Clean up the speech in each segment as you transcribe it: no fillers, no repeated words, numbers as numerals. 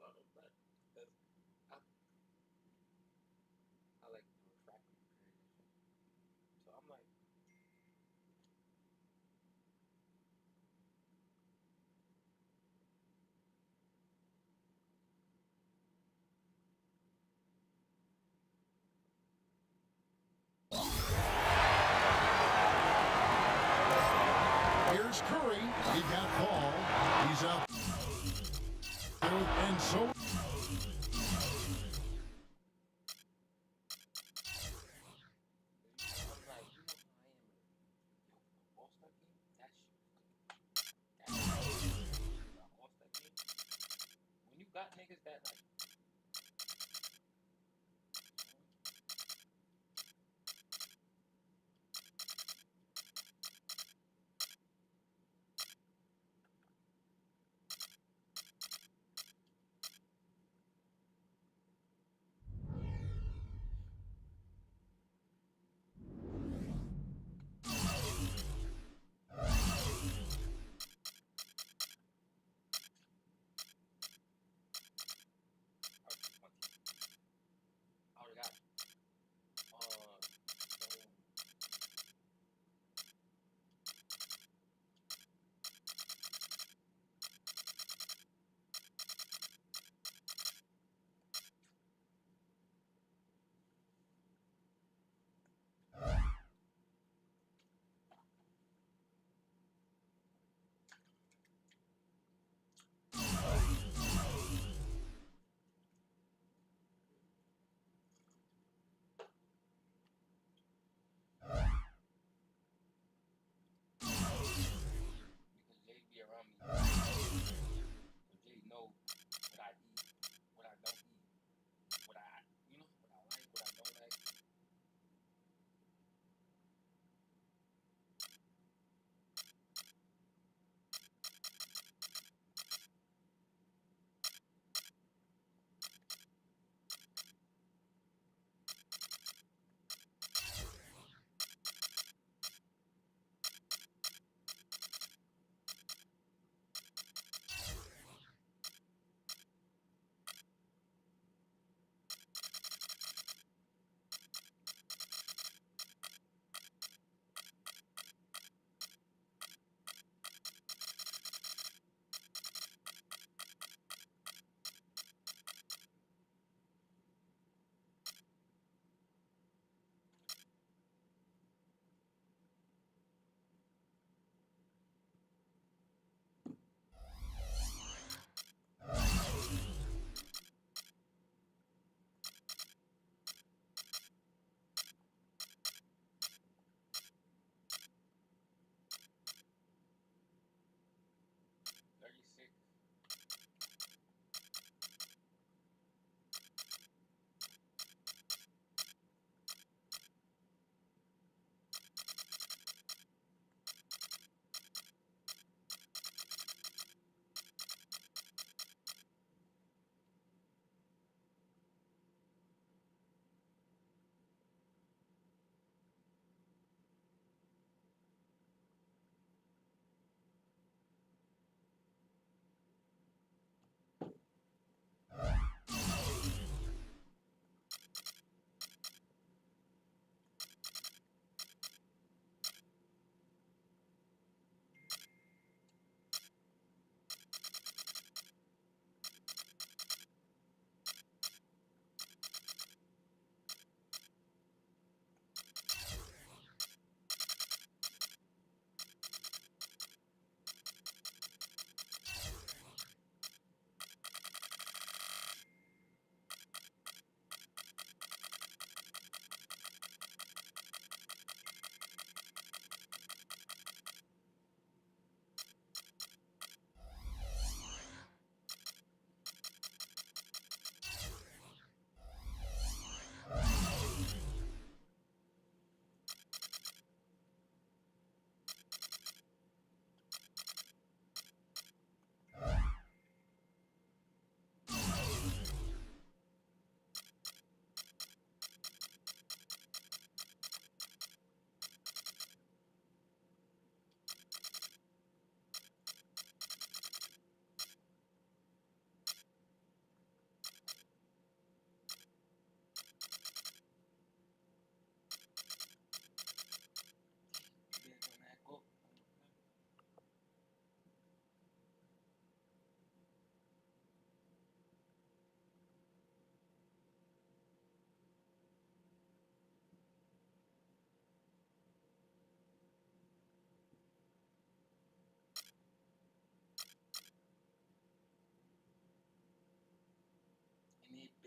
on them, but because I, I like doing tracking pictures and shit. So I'm like, Here's Curry. He got Paul. He's out. And so I'm like, you know how I am. Yo, for the All Star game, that shit was cooking. That shit, for the All Star game, when you got niggas that like,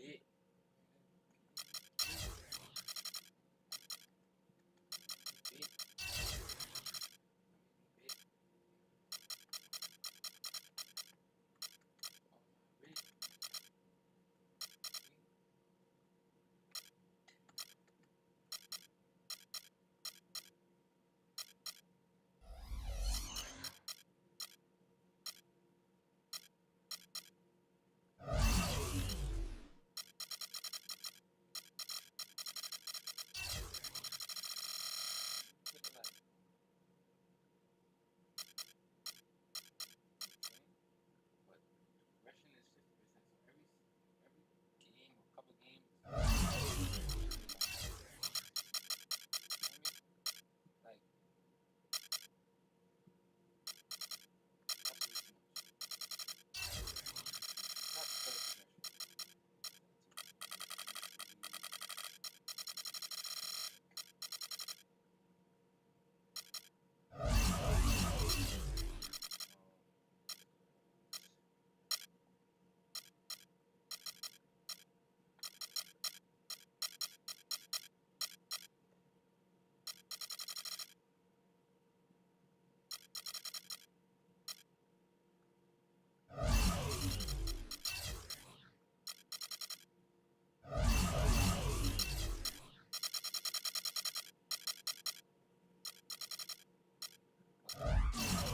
bit. Bit. Bit. Bit. Russian is 50%. So every game or couple games, like absolutely too much. Not because of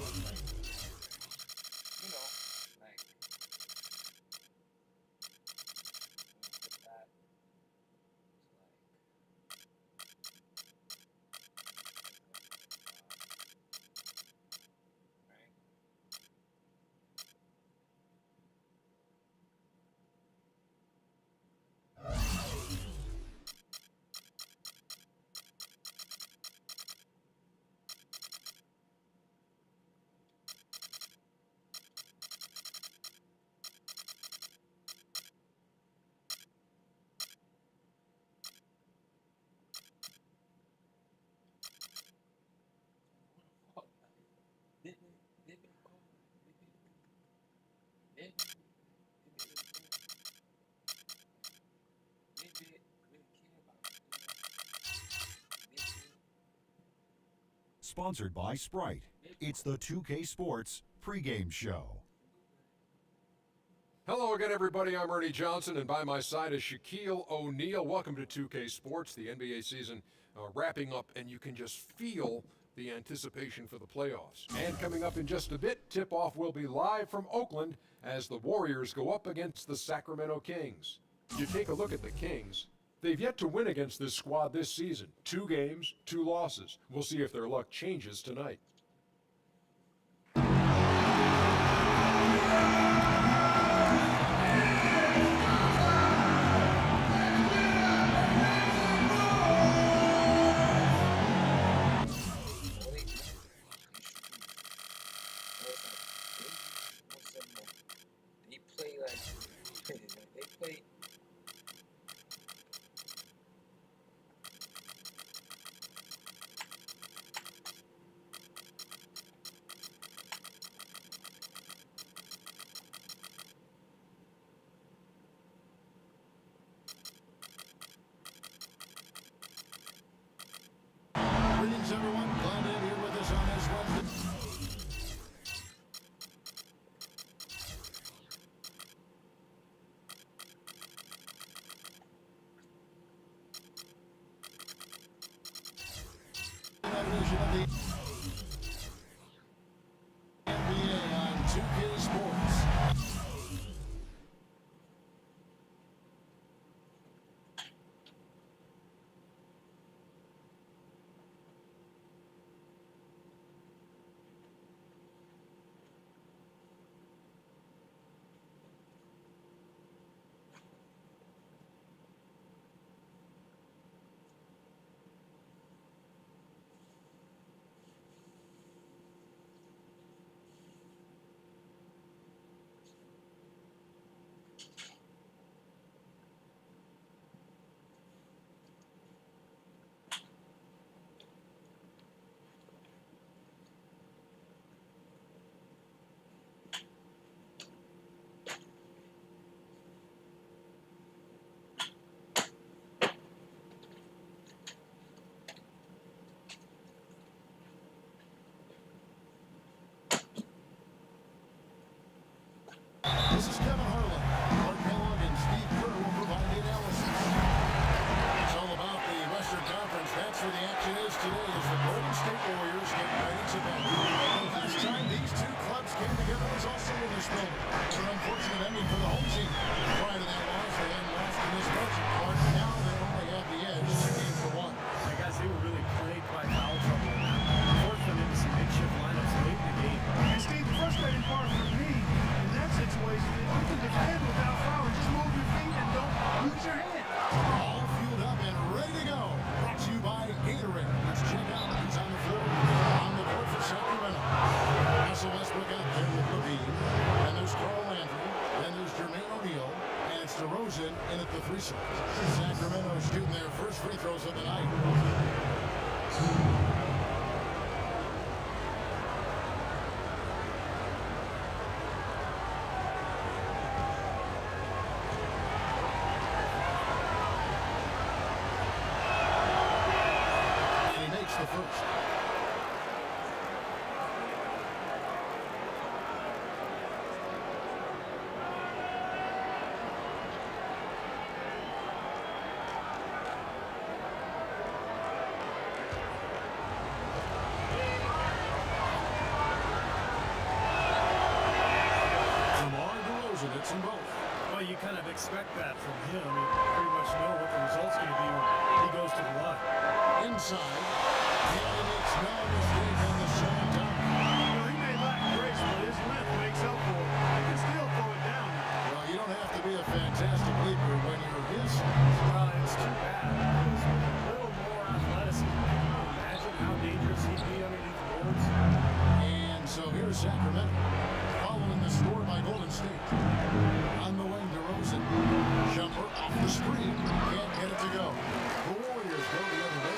possession. You know, like put that to right? What the fuck? Didn't go. Didn't really care about it. Sponsored by Sprite. It's the 2K Sports pregame show. Hello again, everybody. I'm Ernie Johnson, and by my side is Shaquille O'Neal. Welcome to 2K Sports, the NBA season wrapping up, and you can just feel the anticipation for the playoffs. And coming up in just a bit, tip-off will be live from Oakland as the Warriors go up against the Sacramento Kings. You take a look at the Kings. They've yet to win against this squad this season. 2 games, 2 losses. We'll see if their luck changes tonight. They play like they play. Greetings, everyone. Glad to have you here with us on this Wednesday. Edition of the NBA on 2K Sports. shooting their first free throws of the night. And he makes the first. DeMar DeRozan hits them both. Well, you kind of expect that from him. You pretty much know what the result's going to be when he goes to the line. Inside. And he makes no mistake on the slam dunk. He may lack grace, but his length makes up for it. He can still throw it down. Well, you don't have to be a fantastic leaper when you're his size. Well, it's too bad. Because with a little more athleticism, imagine how dangerous he'd be underneath the boards. And so here's Sacramento, following the score by Golden State. On the wing, DeRozan. Jumper off the screen. Can't get it to go. The Warriors go the other way.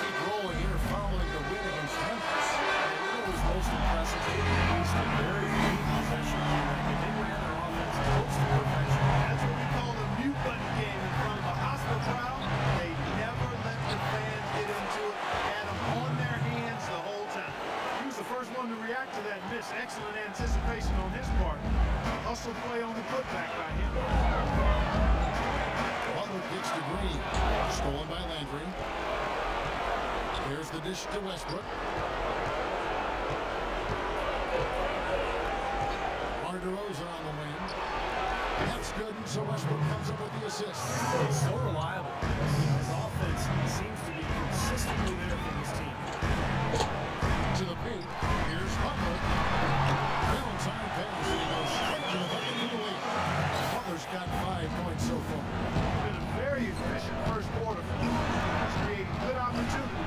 Keep rolling here following the win against Memphis. And what was most impressive, they released a very few possessions. And they ran their offense close to perfection. That's what we call the mute button game in front of a hospital crowd. They never let the fans get into it. Had them on their hands the whole time. He was the first one to react to that miss. Excellent anticipation on his part. Hustle play on the putback by him. Butler gets to Green. Stolen by Landry. Here's the dish to Westbrook. DeMar DeRozan on the wing. That's good, and so Westbrook comes up with the assist. He's so reliable. His offense seems to be consistently there for this team. To the paint. Here's Butler. Valentine pass, and he goes straight to the bucket for the lead. Butler's got 5 points so far. Been a very efficient first quarter for him. He's creating good opportunity.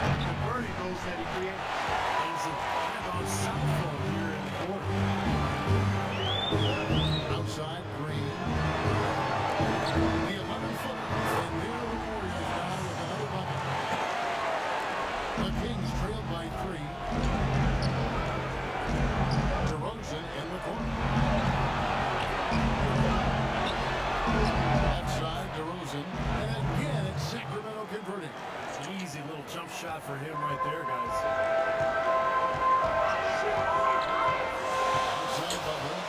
Converting those that he created. And some on southpaw here in the quarter. Outside, Green. The 11-footer. And there the Warriors now with another bucket. The Kings trailed by 3. DeRozan in the corner. Outside, DeRozan. And again, it's Sacramento converting. Easy little jump shot for him right there, guys. Outside, Butler.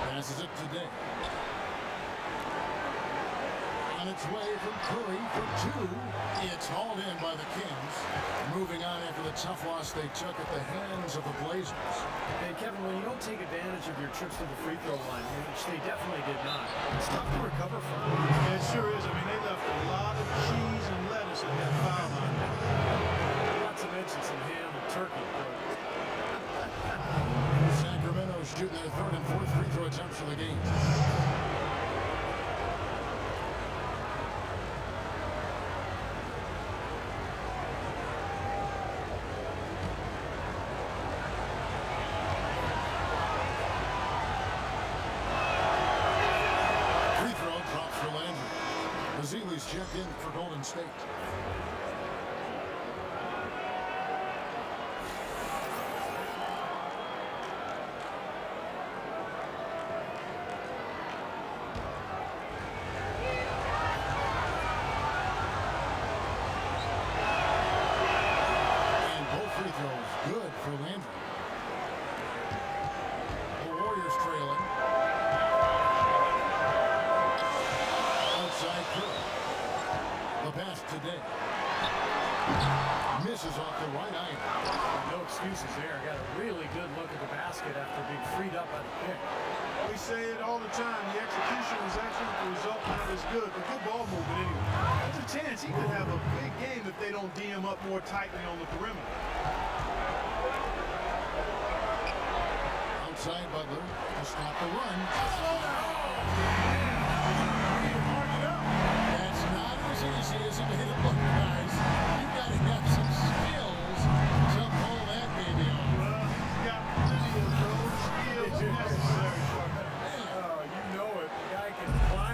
Passes it today. On its way from Curry for 2. It's hauled in by the Kings. Moving on after the tough loss they took at the hands of the Blazers. Hey, Kevin, when you don't take advantage of your trips to the free throw line, which they definitely did not, it's tough to recover from. Yeah, it sure is. I mean, they left a lot of cheese and lettuce in that foul line. Not to mention some ham and turkey. Sacramento shooting their 3rd and 4th free throw attempts for the game. Free throw drops for Landry. Bazili's checked in for Golden State. And both free throws good for Landry. The Warriors trailing. Outside Curry. The pass today. Misses off the right iron. No excuses there. Got a really good look at the basket after being freed up by the pick. We say it all the time. The execution was excellent. The result not as good, but good ball movement anyway. There's a chance he could have a big game if they don't D him up more tightly on the perimeter. Outside Butler to stop the run. That's not as easy as it hit a look, guys. You've got to have some skills to pull that baby off. Well, he's got plenty of those skills necessary. Oh, you know it. The guy can climb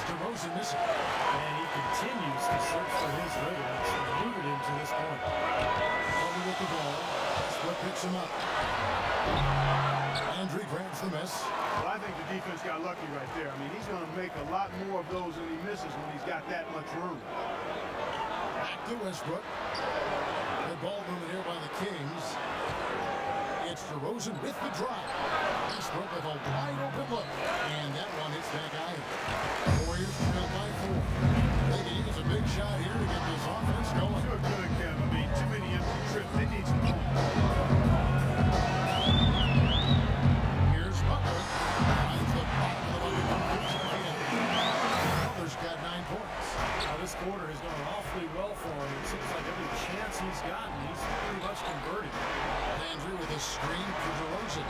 DeRozan missing. And he continues to search for his rhythm. It's eluded him to this point. Butler with the ball. Westbrook picks him up. Landry grabs the miss. Well, I think the defense got lucky right there. I mean, he's going to make a lot more of those than he misses when he's got that much room. Back to Westbrook. Good ball movement here by the Kings. It's DeRozan with the drive. Westbrook with a wide open look. And that one hits that guy. Warriors trail by 4. They can use a big shot here to get this offense going. Sure good, Kev. I mean, too many empty trips. They need some points. Here's Butler. Finds the bottom of the bucket. Butler's got 9 points. Now this quarter has gone awfully well for him. It seems like every chance he's gotten, he's pretty much converted. Landry with a screen for DeRozan.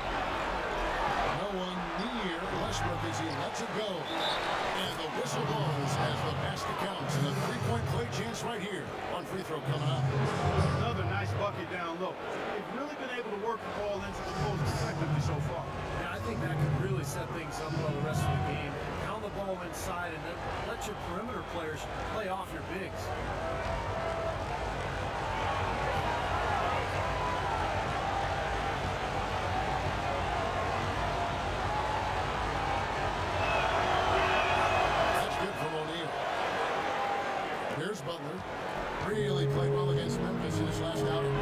No one near Westbrook as he lets it go. And the whistle blows as the basket counts. And a three-point play chance right here. One free throw coming up. Another nice bucket down low. They've really been able to work the ball into the post effectively so far. Yeah, I think that could really set things up well the rest of the game. Pound the ball inside and then let your perimeter players play off your bigs. That's good from O'Neal. Here's Butler. Really played well against Memphis in his last outing.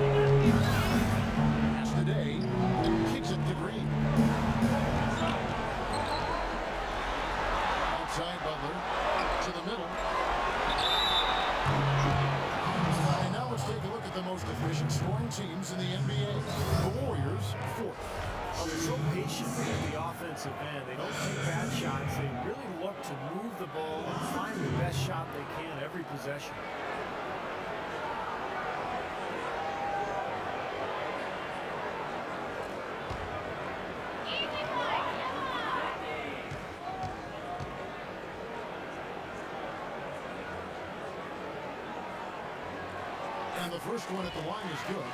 Pass today. Kicks it to Green. Outside Butler. To the middle. And now let's take a look at the most efficient scoring teams in the NBA. The Warriors, 4th. Well, they're so patient at the offensive end. They don't take bad shots. They really look to move the ball and find the best shot they can every possession. And the first one at the line is good.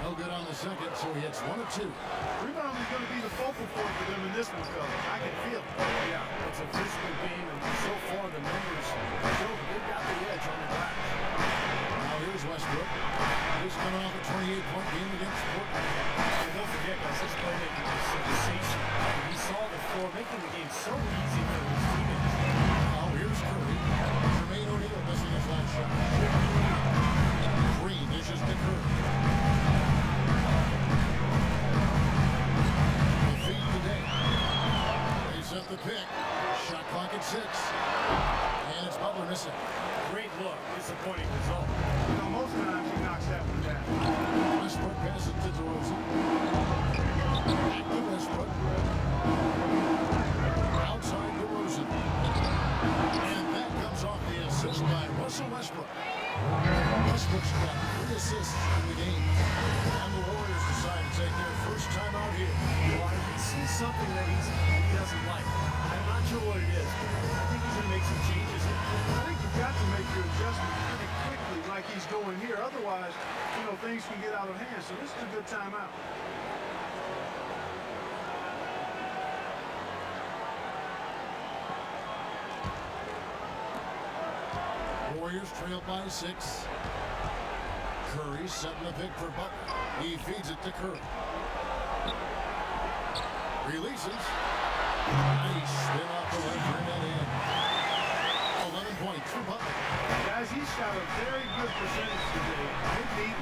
No good on the second, so he hits 1 of 2. Rebound is going to be the focal point for them in this one, fellas. I can feel it. Yeah, it's a physical game, and so far the numbers show that they've got the edge on the glass. Now here's Westbrook. He's coming off a 28-point game against Portland. And don't forget, guys, this playmaking is sensational. He saw the floor, making the game so easy for his teammates. Now here's Curry. Jermaine O'Neal missing his last shot. Green dishes to Curry. The feed today. They set the pick. Shot clock at 6. And it's Butler missing. Great look, disappointing result. You know, most times he knocks that one down. Westbrook passes to DeRozan. Back to Westbrook. Outside DeRozan. And that comes off the assist by Russell Westbrook. Westbrook's got 3 assists in the game. And the Warriors decide to take their first time out here. Well, I can see something that he doesn't like. I'm not sure what it is, but I think he's going to make some changes. I think you've got to make your adjustment pretty quickly like he's doing here. Otherwise, you know, things can get out of hand. So this is a good timeout. Warriors trail by 6. Curry setting the pick for Butler. He feeds it to Curry. Releases. Nice spin off the left rim and in. 11 points for Butler. Guys, he shot a very good percentage today. They need him.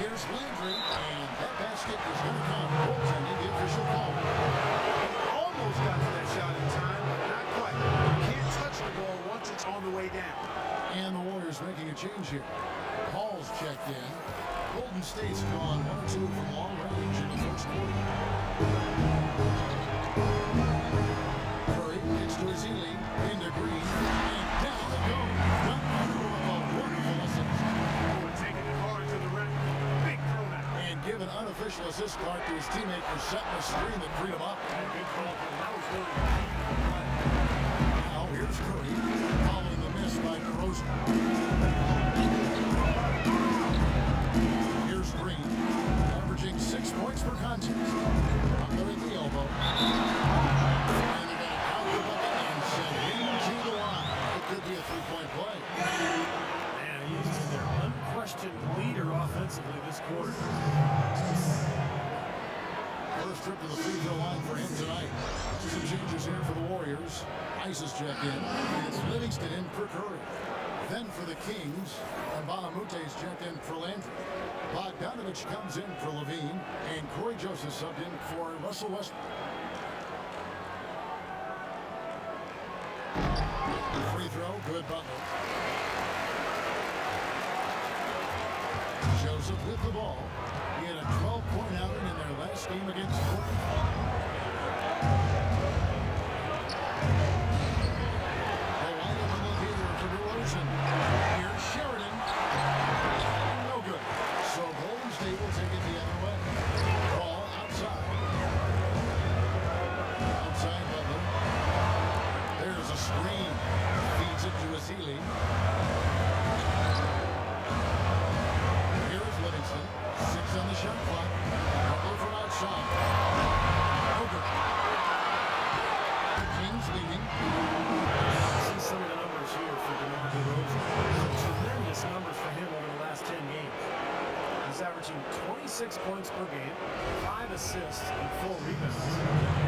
Here's Landry, and that basket is going to come. Goaltending the official call. Almost got to that shot in time, but not quite. You can't touch the ball once it's on the way down. And the Warriors making a change here. Hall's checked in. Golden State's gone 1 or 2 from long range in the first quarter. Curry gets to Ezeli, into Green, and down they go. Not through a wonderful assist. Taking it hard to the rim give an unofficial assist card to his teammate for setting a screen that freed him up. Good call. That was really the key to the play. Now here's Curry, following the miss by DeRozan. Here's Green, averaging 6 points per contest. Butler at the elbow. And they're going to count the bucket and send into the line. It could be a three-point play. Man, he's their unquestioned leader offensively this quarter. First trip to the free throw line for him tonight. Some changes here for the Warriors. Ice is checked in. It's Livingston in for Curry. Then for the Kings, and Bahamute is checked in for Landry. Bogdanovich comes in for Levine, and Corey Joseph subbed in for Russell Westbrook. Free throw, good Butler. Joseph with the ball. He had a 12-point outing in their last game against Portland. The wide open look here for DeRozan. Here's Sheridan. No good. So Golden State will take it the other way. Ball outside. Outside Butler. There's a screen. Feeds it to Azili. Here's Livingston. 6 on the shot clock. Butler from outside. No good. The Kings leading. See some of the numbers here for DeMar DeRozan. Tremendous numbers for him over the last 10 games. He's averaging 26 points per game, 5 assists, and 4 rebounds.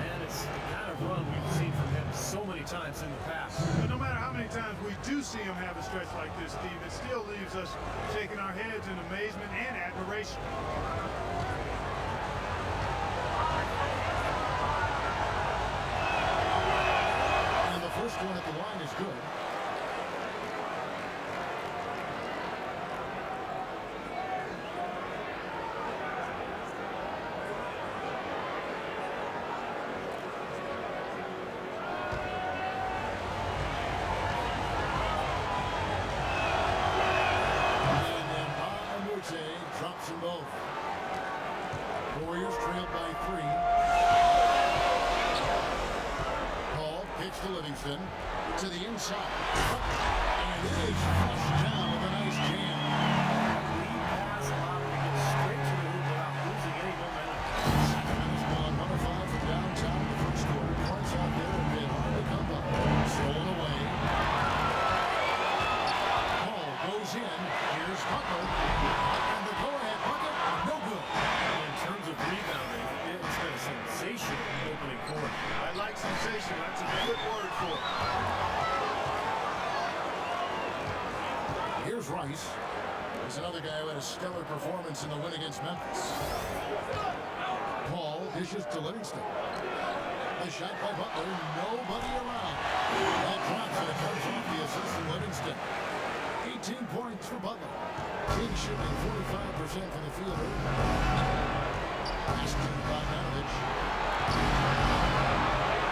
And it's the kind of run we've seen from him so many times in the past. But no matter how many times we do see him have a stretch like this, Steve, it still leaves us shaking our heads in amazement and admiration. And the first one at the line is good. And then Bahamute drops them both. Warriors trailed by 3. Paul kicks to Livingston. To the inside. And it is flushed down with a nice jam. Lead pass allowed him to get straight to the hoop without losing any momentum. Sacramento's gone number 5 from downtown in the first quarter. Points out there have been hard to come by. Stolen away. Paul goes in. Here's Butler. And the go-ahead bucket. No good. In terms of rebounding, it's been a sensational opening quarter. I like sensation. That's a good word for it. Here's Rice. He's another guy who had a stellar performance in the win against Memphis. Paul dishes to Livingston. The shot by Butler. Nobody around. That drops and it comes off the assist from Livingston. 18 points for Butler. Kings shooting 45% from the field. Pass to Bogdanovich.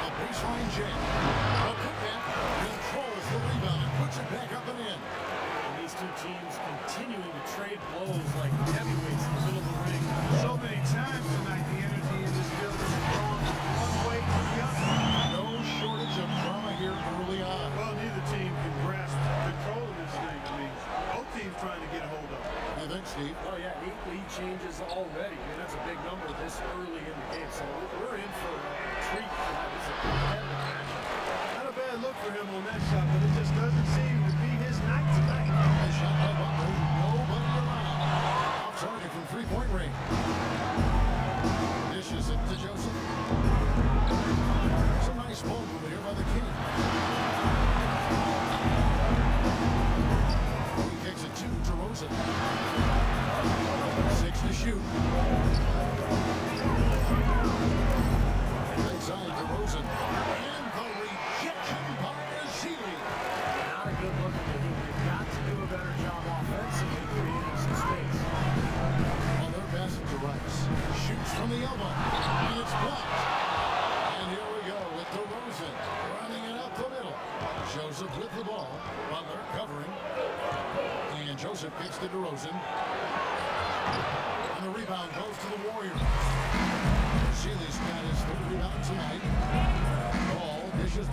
A baseline jam. A putback controls the rebound and puts it back up and in. And these two teams continuing to trade blows like heavyweights in the middle of the ring. So many times tonight, the energy in this building has gone from one way to the other. No shortage of drama here early on. Well, neither team can grasp control of this thing. I mean, both teams trying to get a hold of it. You think, Steve? Oh yeah, 8 lead changes already. I mean, that's a big number this early in the game. So we're in for a treat tonight. This is a competitive matchup. Not a bad look for him on that shot, but it just doesn't seem to be his night tonight. A shot by Butler. Nobody around. Off target from three-point range. Dishes it to Joseph. It's a nice ball move here by the King. He kicks it to DeRozan. 6 to shoot. Inside DeRozan. And the rejection by Azili. Not a good look at the hoop. They've got to do a better job offensively creating some space. Well, they're passing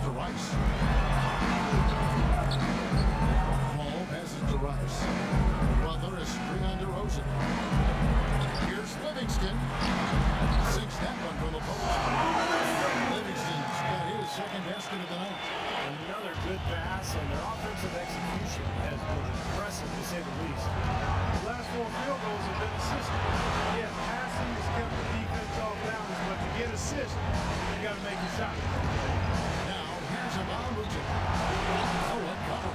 to Rice. Ball passes to Rice. Butler is screen on DeRozan. Here's Livingston. Sinks that one from the post. Livingston's got his second basket of the night. Another good pass, and their offensive execution has been impressive, to say the least. The last 4 field goals have been assisted. Yeah, passing has kept the defense off balance, but to get assists, you got to make a shot. Now, here's a Balamucci. Oh, what cover.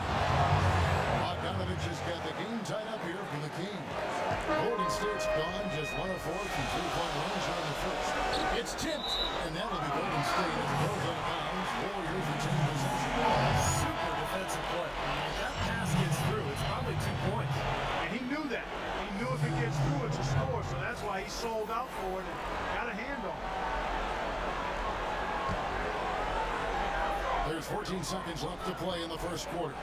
Bogdanovich has got the game tied up here for the Kings. Golden State's gone just 1 of 4 from 3-point range here in the first. It's tipped, and that'll be Golden State as it goes out of bounds. Warriors retain possession. Super defensive play. If that pass gets through, it's probably 2 points. And he knew that. He knew if it gets through, it's a score, so that's why he sold out for it and got a hand on it. There's 14 seconds left to play in the first quarter.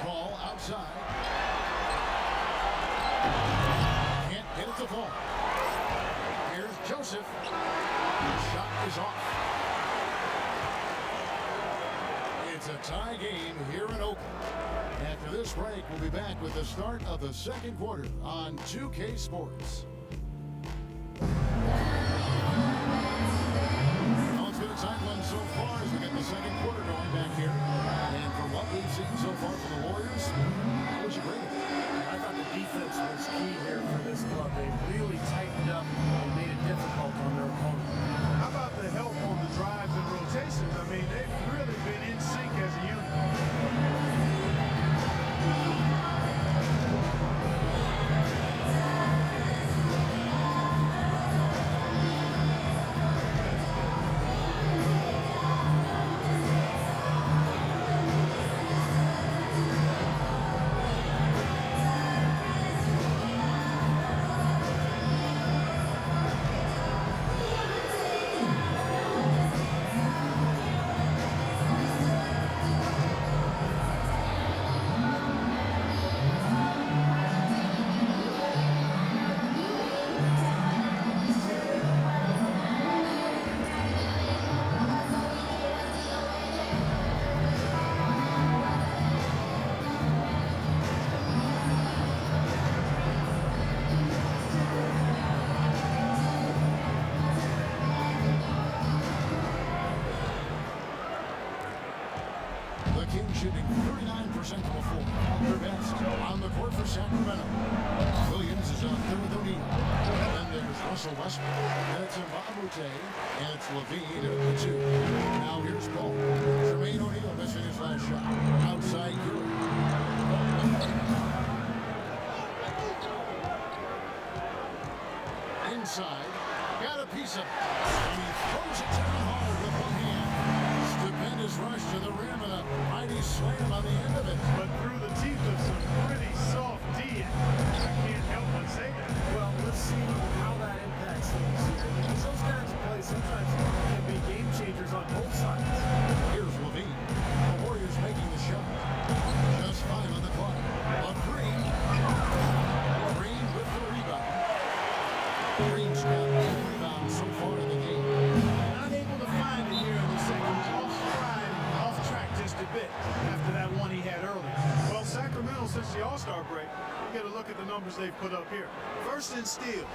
Ball outside. Can't get it to fall. Here's Joseph. Shot is off. It's a tie game here in Oakland. After this break, we'll be back with the start of the second quarter on 2K Sports. It's been a tight one so far as we get the second quarter going back here. And from what we've seen so far from the Warriors, how would you rate it? I thought the defense was key here for this club. They really tightened up and made it difficult on their opponent. How about the help on the drives and rotations? I mean, they've really been in sync as a unit. Shooting 39% from the floor. Their best on the court for Sacramento. Williams is on third with O'Neal. And then there's Russell Westbrook. And it's Mbamute. And it's Levine at the 2. Now here's Paul. Jermaine O'Neal missing his last shot. Outside Curry. Inside. Got a piece of it. And he throws it down hard with one hand. Stupendous rush to the rim and a mighty slam on the end of it. But through the teeth of some pretty soft D. I can't help but say that. Well, let's see how that impacts things. Because those kinds of plays sometimes can be game changers on both sides. Here's Levine. The Warriors making the shot. Just 5 on the clock. A Green. Green with the rebound. Green's got 2 rebounds so far in the game. Not able to find it here in the second. Off track just a bit after that one he had earlier. Well, Sacramento, since the All-Star break, you get a look at the numbers they've put up here. First in steal,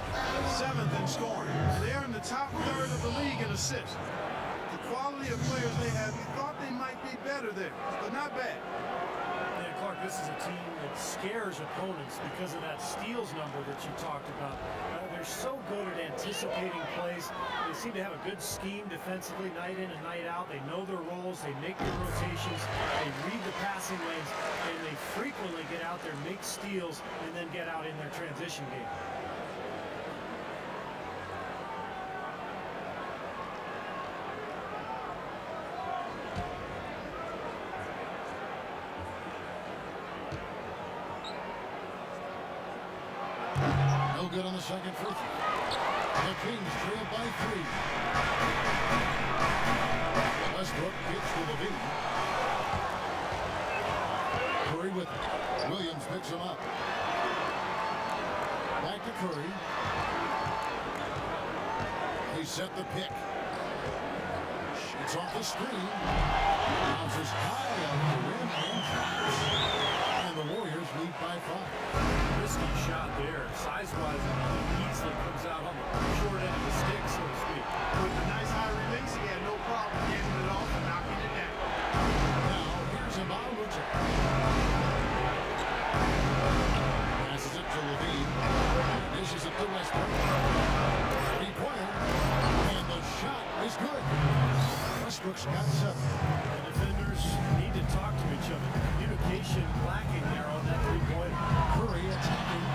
7th in scoring. They are in the top third of the league in assists. The quality of players they have, you thought they might be better there, but not bad. Yeah, Clark, this is a team that scares opponents because of that steals number that you talked about. They're so good at anticipating plays. They seem to have a good scheme defensively night in and night out. They know their roles. They make their rotations. They read the passing lanes, and they frequently get out there, make steals, and then get out in their transition game. No good on the second free throw. The Kings trail by 3. Westbrook gets to Levine. Curry with it. Williams picks him up. Back to Curry. He set the pick. It's off the screen. Bounces high up the rim and drops. And the Warriors lead by 5. Risky shot there. Size-wise, he easily comes out on the short end of the stick, so to speak. With a nice high release, he had no problem getting it off and knocking it down. Now, here's Amal Mucha. Passes it to Levine. Dishes it to Westbrook. Three-pointer. And the shot is good. Westbrook's got 7. The defenders need to talk to each other. Communication lacking there on that three-pointer. Curry attacking.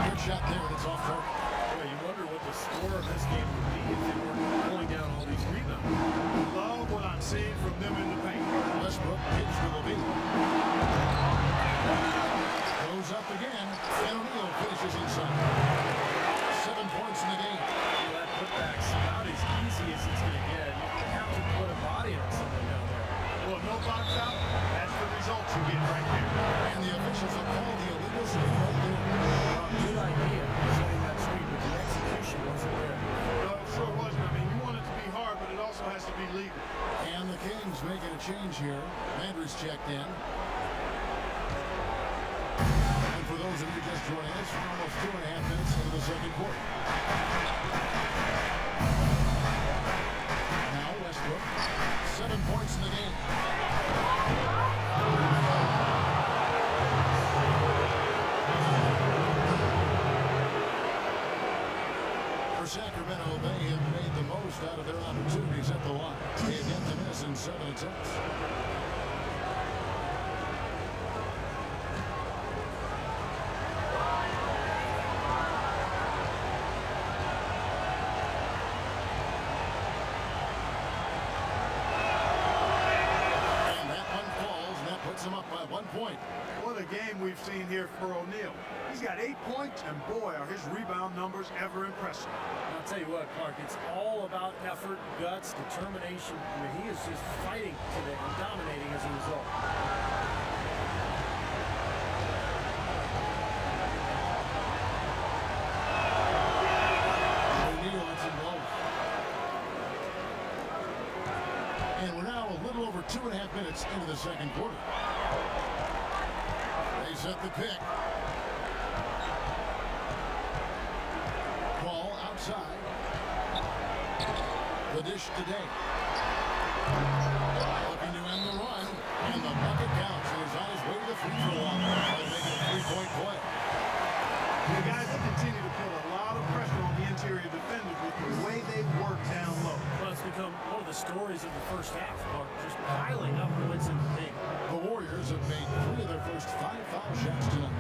Good shot there, and it's off target. Boy, you wonder what the score of this game would be if they were pulling down all these rebounds. Love what I'm seeing from them in the paint. Westbrook gives to Levine. Goes up again, and O'Neal finishes inside. 7 points in the game. That putback's about as easy as it's going to get. You have to put a body on something down there. Well, no box out, that's the results you get right there. And the officials have called the illegal screen right there. Good idea, setting that screen, but the execution wasn't there. No, it sure wasn't. I mean, you want it to be hard, but it also has to be legal. And the Kings making a change here. Landry's checked in. And for those of you just joining us, we're almost 2.5 minutes into the second quarter. Now Westbrook, 7 points in the game. For Sacramento, they have made the most out of their opportunities at the line. They have yet to miss in 7 attempts. And that one falls, and that puts them up by 1 point. What a game we've seen here for O'Neal. He's got 8 points, and boy, are his rebound numbers ever impressive. I'll tell you what, Clark, it's all about effort, guts, determination. I mean, he is just fighting today and dominating as a result. O'Neal lets him blow. And we're now a little over 2.5 minutes into the second quarter. They set the pick. Ball outside. The dish today. Looking to end the run. And the bucket counts. And he's on his way to the free throw line. They're making a 3-point play. The guys will continue to put a lot of pressure on the interior defenders with the way they work down low. Well, it's become one of the stories of the first half, Clark, just piling up points in the paint. The Warriors have made 3 of their first 5 foul shots tonight.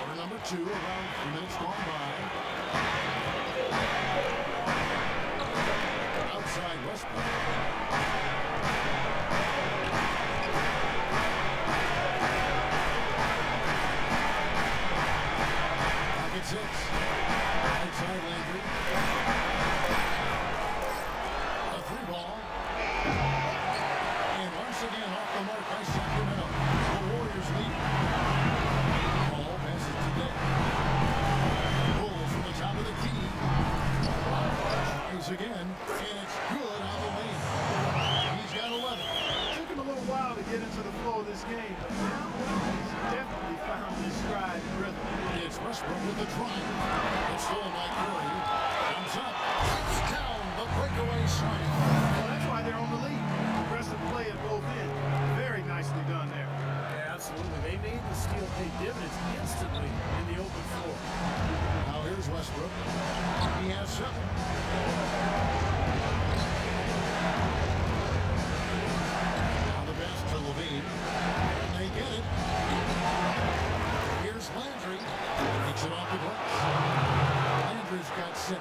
Quarter number 2, around 3 minutes gone by. Outside Westbrook. Pocket 6. Outside Landry. A 3-ball. And once again off the mark by Sacramento. The Warriors lead. Ball passes to Dick. Pulls from the top of the key. Tries again, and it's good on the lane. He's got 11. Took him a little while to get into the flow of this game, but now he's definitely found his stride and rhythm. It's Westbrook with the drive. It's stolen by Curry. Comes up. Touchdown, the breakaway shot. Well, that's why they're on the lead. Aggressive play at both ends. Very nicely done there. Yeah, absolutely. They made the steal pay dividends instantly in the open floor. Now here's Westbrook. He has 7. Now the pass to Levine. And they get it. Here's Landry. Takes it off the glass. Landry's got 6.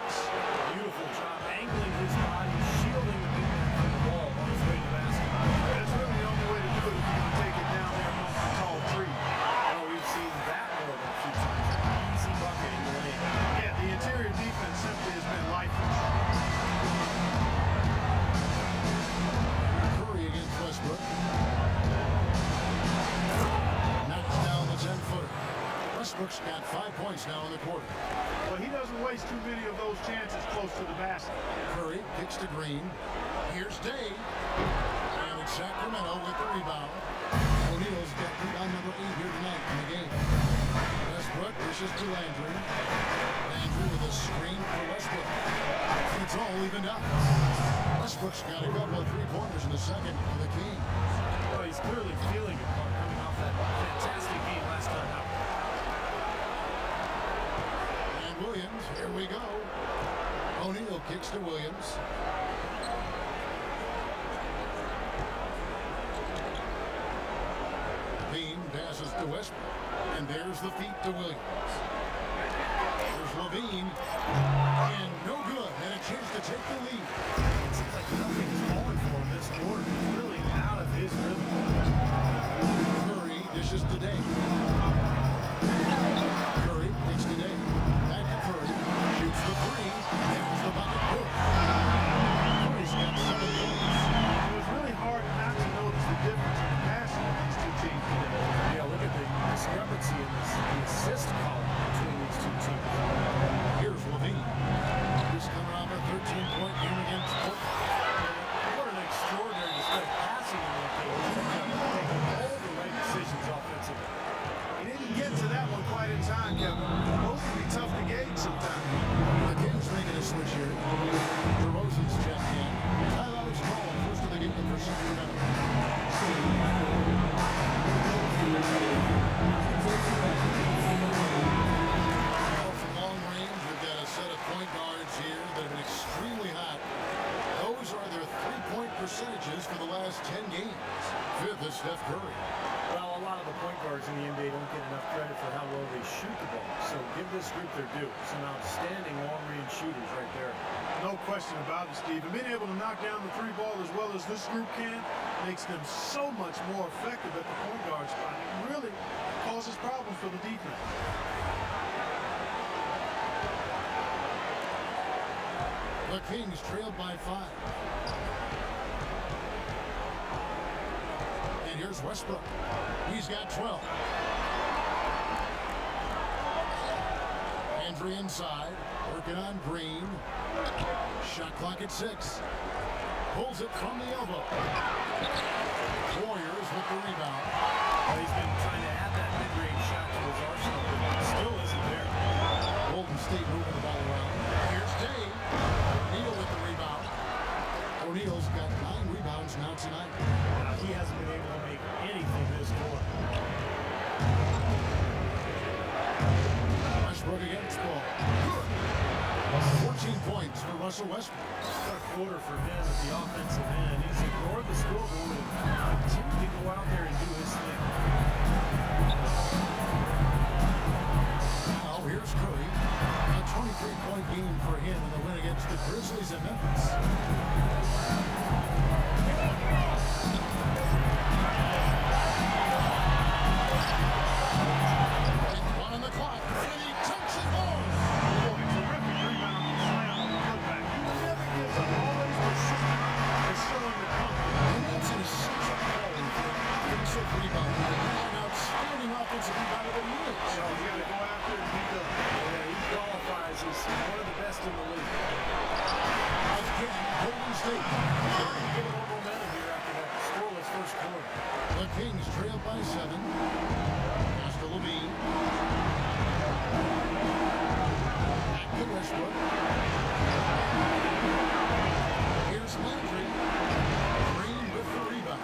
Beautiful job, angling his body, shielding the ball on his way to the basket. That's really the only way to do it if you're going to take it down there amongst the tall tree. Oh, we've seen that more than a few times. Easy bucket in the lane. Yeah, Westbrook's got 5 points now in the quarter. Well, he doesn't waste too many of those chances close to the basket. Curry kicks to Green. Here's Day. And it's Sacramento with the rebound. O'Neal's got rebound number 8 here tonight in the game. Westbrook dishes to Landry. Landry with a screen for Westbrook. It's all evened up. Westbrook's got a couple of three-pointers in the second for the Kings. Well, he's clearly feeling it coming off that fantastic game last time out. And Williams, here we go. O'Neal kicks to Williams. Bean passes to Westbrook. And there's the feet to Williams. There's Levine. And no good. And a chance to take the lead. It seems like nothing is falling for him this quarter. He's really out of his rhythm. Curry dishes to Day. Curry takes to Day. Back to Curry. Shoots the three. There's the bucket. Good. Curry's got 7 points. It was really hard not to notice the difference in the passing of these two teams today. Yeah, look at the discrepancy in the assist column between these two teams. Here's Levine. He's coming off a 13-point game against Portland. What an extraordinary display of passing in that game. He's making all the right decisions offensively. He didn't get to that one quite in time, Kevin. Those can be tough to gauge sometimes. The Kings making a switch here. DeRozan's checked in. Tyler's calling first of the game for Sacramento. From long range, we've got a set of point guards here that have been extremely hot. Those are their three-point percentages for the last 10 games. Fifth is Steph Curry. Well, a lot of the point guards in the NBA don't get enough credit for how well they shoot the ball. So give this group their due. Some outstanding long-range shooters right there. No question about it, Steve. And being able to knock down the three ball as well as this group can makes them so much more effective at the point guard spot. It really causes problems for the defense. The Kings trailed by 5. And here's Westbrook. He's got 12. Landry inside, working on Green. Shot clock at 6. Pulls it from the elbow. Warriors with the rebound. Well, he's been trying to add that mid-range shot to his arsenal, but it still isn't there. Golden State moving the ball around. Here's Day. O'Neal with the rebound. O'Neal's got 9 rebounds now tonight. Now, he hasn't been able to make anything this quarter. Westbrook against ball. 14 points for Russell Westbrook. What a quarter for him at the offensive end. He's ignored the scoreboard and continued to go out there and do his thing. Now here's Curry. A 23-point game for him in the win against the Grizzlies in Memphis. One on the clock, and he takes it home. Boy, terrific rebound and slam on the putback. He never gives up. Always persistent and showing the comfort. And that's an essential quality for a defensive rebound. An outstanding offensive rebounder that he is. So you got to go after it and be done. Yeah, he qualifies as one of the best in the league. Again, Golden State. Trying to get a little momentum here after that scoreless first quarter. The Kings trail by 7. Pass to Levine. Back to Westbrook. Here's Landry. Green with the rebound.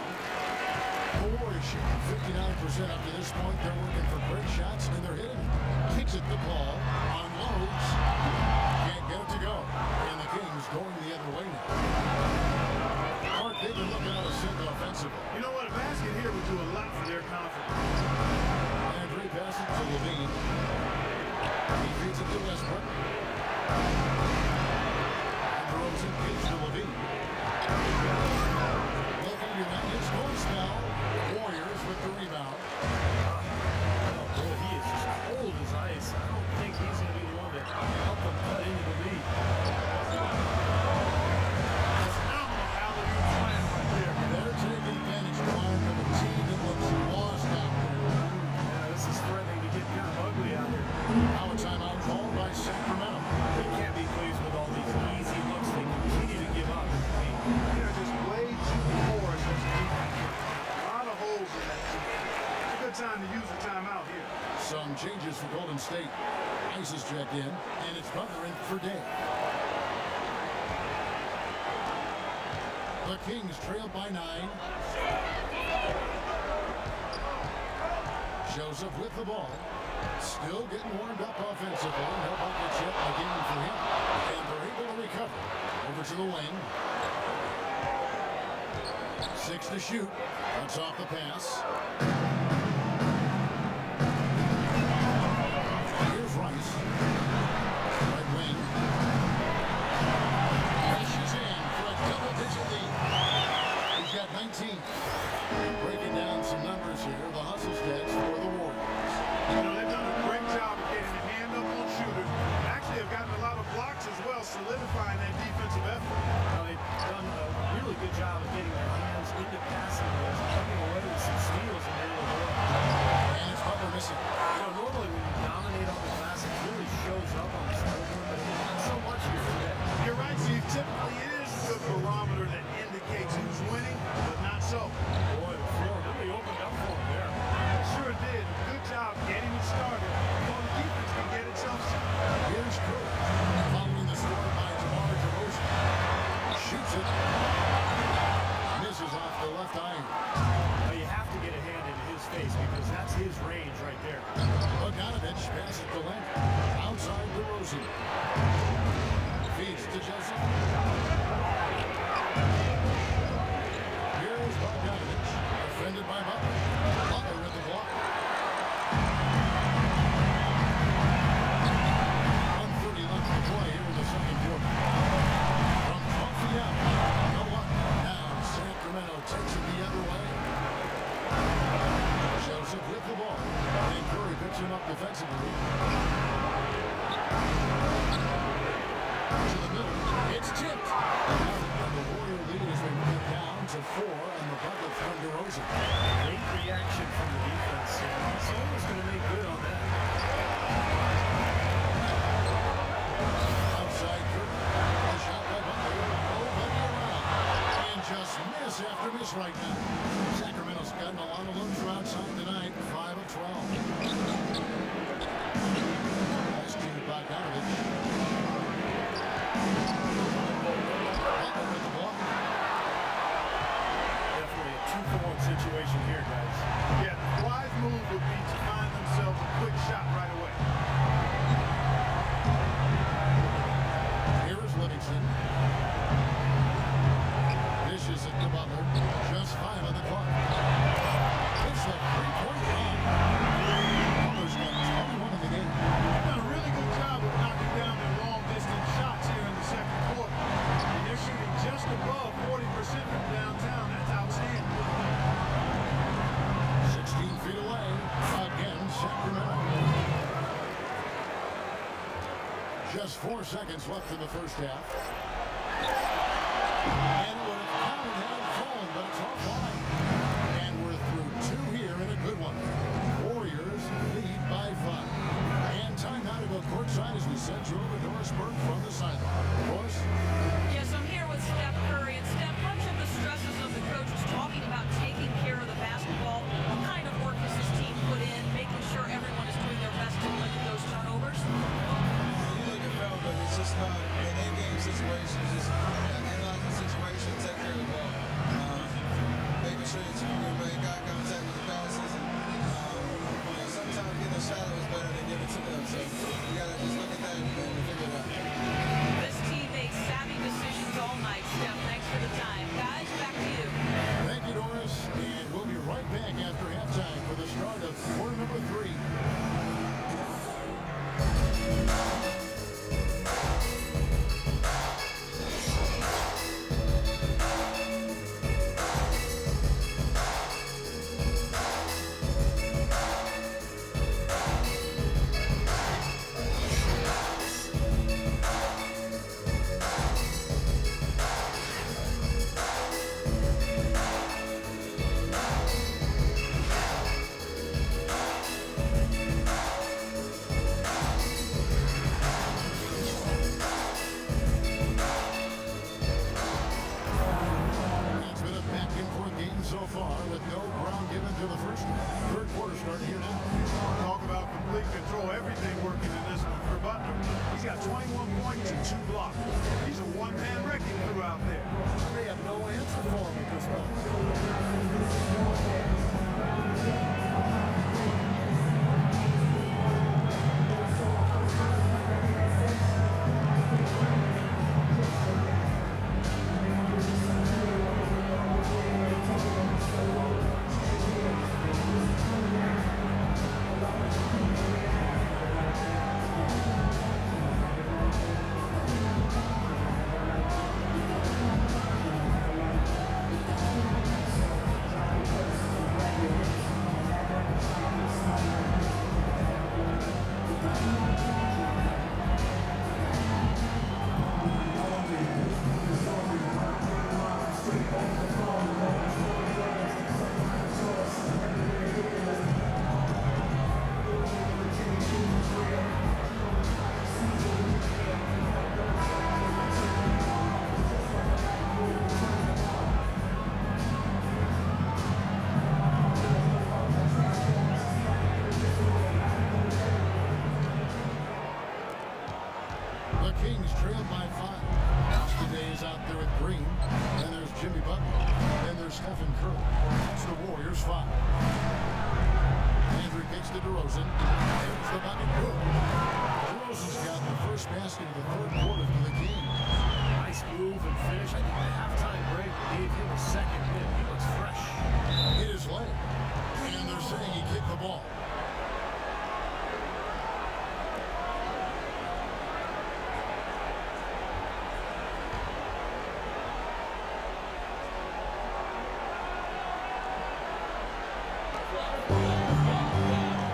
The Warriors shooting 59% up to this point. They're working for great shots, and they're hitting it. Kicks it to Paul. Unloads. Can't get it to go. And the Kings going the other way now. Mark, they've been looking out of sync offensively. You know what? A basket here would do a lot for their confidence. Landry passes to Levine. He feeds it to Westbrook. And DeRozan gives to Levine. Levine around his goal spell. Warriors with the rebound. Oh, boy, he is just cold as ice. I don't think he's going to be the one to help them cut into the lead. Phenomenal alley-oop slam right there. They're taking advantage. time to use a timeout here. Some changes for Golden State. Ice is checked in, and it's Butler in for Day. The Kings trail by 9. Joseph with the ball. Still getting warmed up offensively. No buckets yet in the game for him. And they're able to recover. Over to the wing. 6 to shoot. Cuts off the pass. Here's Rice. Right wing. Pushes in for a double-digit lead. He's got 19. Breaking down some numbers here. The hustle stats for the Warriors. You know, they've done a great job of getting a hand up on shooters. Actually, have gotten a lot of blocks as well, solidifying that defensive effort. They've done a really good job of getting their hands into passing lanes, coming away with some steals in the end of the world. And it's Butler missing. You know, normally when you dominate on the glass, it really shows up on the scoreboard, but not so much here today. You're right, Steve. Typically, it is a good barometer that indicates who's winning, but not so. Boy, the floor really opened up for him there. Sure did. Good job getting it started. Well, the defense can get itself set. Here's Curry. Following the score by DeMar DeRozan. Shoots it. Misses off the left iron. Now, you have to get a hand into his face because that's his range right there. Bogdanovich passes to Leonard. Outside DeRozan. Feeds to Joseph. Here's Bogdanovich. Defended by Butler. Butler at the block. 1:30 left to play here in the second quarter. From Coffee out. No one. Now Sacramento takes it the other way. Joseph with the ball. And Curry picks him up defensively. To the middle. It's tipped. And the Warrior lead has been cut down to 4 on the bucket from DeRozan. Late reaction from the defense. Someone's going to make good on that. Outside Curry. A shot by Butler. Nobody around. And just miss after miss right now. Sacramento's gotten a lot of looks from outside tonight. 5 of 12. Pass to Bogdanovich. Butler with the block. Definitely a 2-for-1 situation here, guys. Yeah, the wise move would be to find themselves a quick shot right away. Here is Livingston. Dishes it to Butler. Just 5 on the clock. It's a 3-point run. Butler's got 21 in the game. They've done a really good job of knocking down their long-distance shots here in the second quarter. And they're shooting just above 40% from downtown. That's outstanding. 16 feet away. Again, Sacramento. Just 4 seconds left in the first half. And would have counted had it fallen, but it's offline. And we're through 2 here in a good one. Warriors lead by 5. And time now to go courtside as we send you over to Doris Burke from the sideline. Doris? Yes, I'm here with Steph Curry. And Steph, much of the stresses of the coach is talking about taking care of the basketball. What kind of work has this team put in, making sure everyone is doing their best to limit those turnovers? You look at Melvin, it's just not an in-game situation. with no ground given to the first one. Third quarter starting here now. Talk about complete control. Everything working in this one for Butler. He's got 21 points and 2 blocks. He's a one-man wrecking crew out there. They have no answer for him at this point. The Kings trail by 5. Austin Days out there with Green. Then there's Jimmy Butler. Then there's Stephen Curry. It's the Warriors 5. Andrew kicks to DeRozan. There's the bucket. Good. DeRozan's got the first basket of the third quarter for the game. Nice move and finish. I think the halftime break gave him a second hit. He looks fresh. Hit his leg. And they're saying he kicked the ball.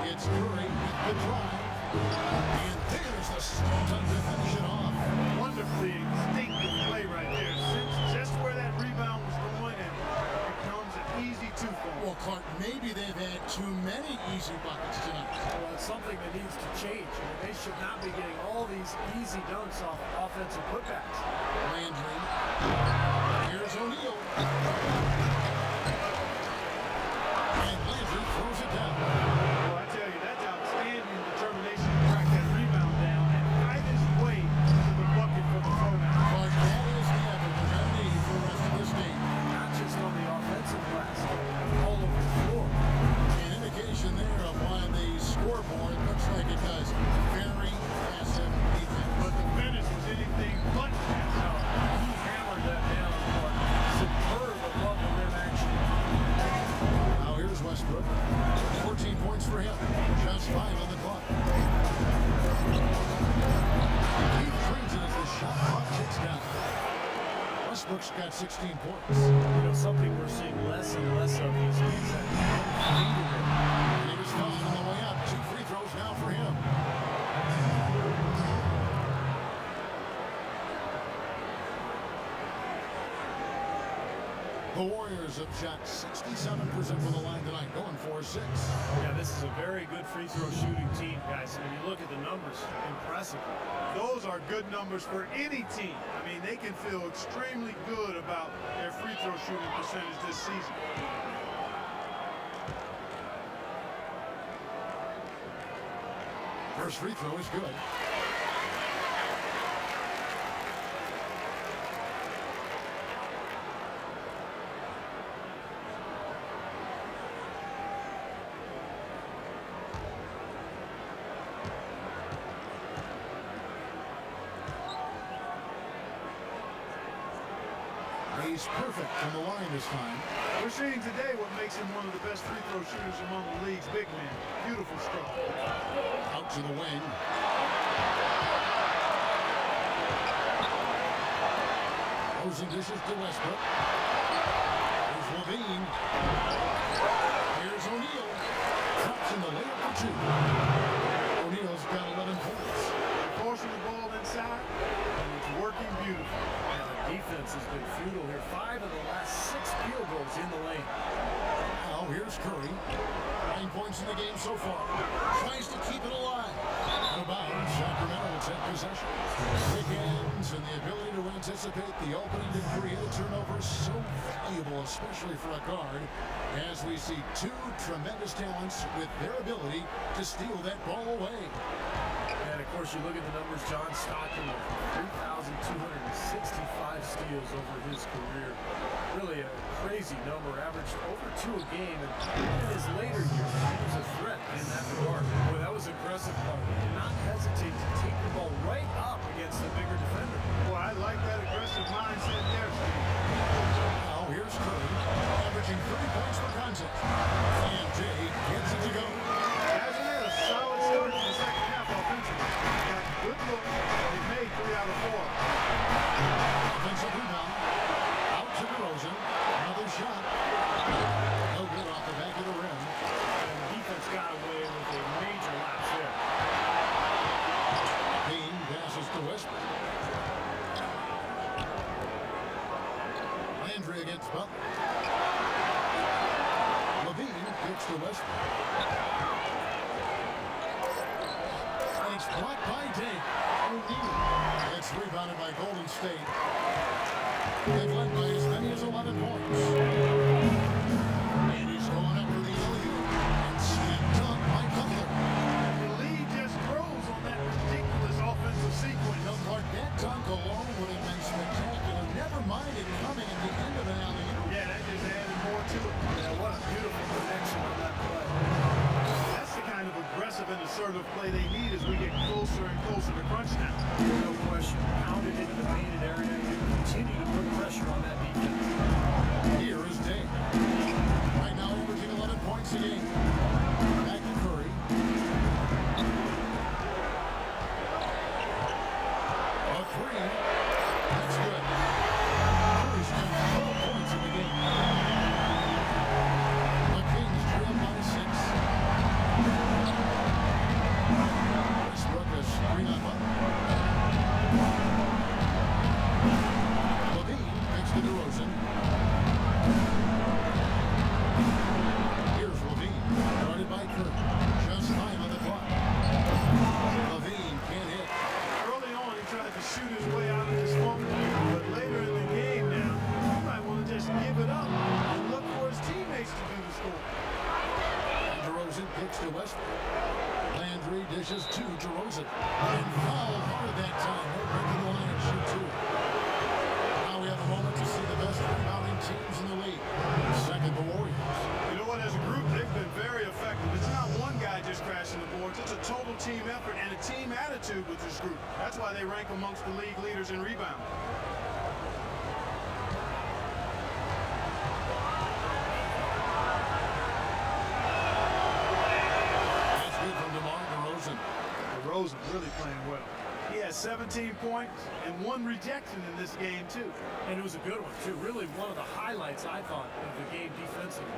It's Curry with the drive. And there's the start to finish it off. Wonderfully instinctive play right there. Since just where that rebound was going, and it becomes an easy 2 for him. Well, Clark, maybe they've had too many easy buckets tonight. Well, it's something that needs to change. I mean, they should not be getting all these easy dunks off offensive putbacks. Landry. Here's O'Neal. And Landry throws it down. Well, I tell you, that's outstanding determination to track that rebound down and fight his way to the bucket for the throwdown. But that is the effort we're going to need for the rest of this game. Not just on the offensive glass, all over the floor. An indication there of why the scoreboard looks like it does. Very passive defense. But the finish was anything but passive. He hammered that down. Superb above the rim action. Now here's Westbrook. 14 points for him. Just 5 on the clock. Keith trains it as the shot clock ticks down. Westbrook's got 16 points. You know, something we're seeing less and less of these days. He was fouled on the way up. 2 free throws now for him. The Warriors have shot 67% from the line tonight, going 4-6. Yeah, this is a very good free throw shooting team, guys. When you look at the numbers, impressive. Those are good numbers for any team. I mean, they can feel extremely good about their free throw shooting percentage this season. First free throw is good. He's perfect from the line this time. We're seeing today what makes him one of the best free throw shooters among the league's big men. Beautiful stroke. Out to the wing. Rosen dishes to Westbrook. Here's Levine. Here's O'Neal. Drops in the layup for 2. O'Neal's got 11 points. Forcing the ball inside, and it's working beautifully. And the defense has been futile here. 5 of the last 6 field goals in the lane. Now here's Curry. 9 points in the game so far. Tries to keep it alive. Out of bounds, Sacramento will take possession. Quick hands and the ability to anticipate the opening to create a turnover is so valuable, especially for a guard, as we see two tremendous talents with their ability to steal that ball away. And of course, you look at the numbers, John Stockton with 3,265 steals over his career. Really a crazy number, averaged over 2 a game, and in his later years, he was a threat in that regard. Boy, that was aggressive play. He did not hesitate to take the ball right up against the bigger defender. Boy, I like that aggressive mindset there. Now here's Curry, averaging 30 points per contest. And Jay gets it to go. Hasn't had a solid start to the second half offensively. Got good look. They made 3 out of 4. Offensive rebound. Out to DeRozan. Another shot. No good off the back of the rim. And the defense got away with a major lapse there. Dean passes to Westbrook. Landry against Butler. Levine kicks to Westbrook. And it's blocked by Dave. O'Neal. It's rebounded by Golden State. They've led by as many as 11 points. And he's going up for the alley-oop. And slam dunk by Cutler. The lead just grows on that ridiculous offensive sequence. No, Clark, that dunk alone would have been spectacular. Never mind it coming at the end of an alley-oop. Yeah, that just added more to it. Yeah, what a beautiful connection on that play. That's the kind of aggressive and assertive play they need as we get closer and closer to crunch time. No question. Pounded into the painted area and continue to put pressure on that defense. Here is Dame. Right now averaging 11 points a game. Back to Curry. A three. That's good. Curry's got 12 points in the game. The Kings trail by 6. Westbrook has screen on Butler. Levine next to DeRozan. Here's Levine, guarded by Curry. Just 5 on the clock. Levine can't hit. Early on, he tried to shoot his way out of this funk, but later in the game now, he might want to just give it up and look for his teammates to do the score. DeRozan kicks to Westbrook. Landry dishes to DeRozan. And fouled hard that time. No break in the line and shoot two. Now we have a moment to see the best rebounding teams in the league. Second, the Warriors. You know what? As a group, they've been very effective. It's not one guy just crashing the boards. It's a total team effort and a team attitude with this group. That's why they rank amongst the league leaders in rebounding. That's good from DeMar DeRozan. DeRozan really playing well. He has 17 points and 1 rejection in this game, too. And it was a good one, too. Really one of the highlights, I thought, of the game defensively.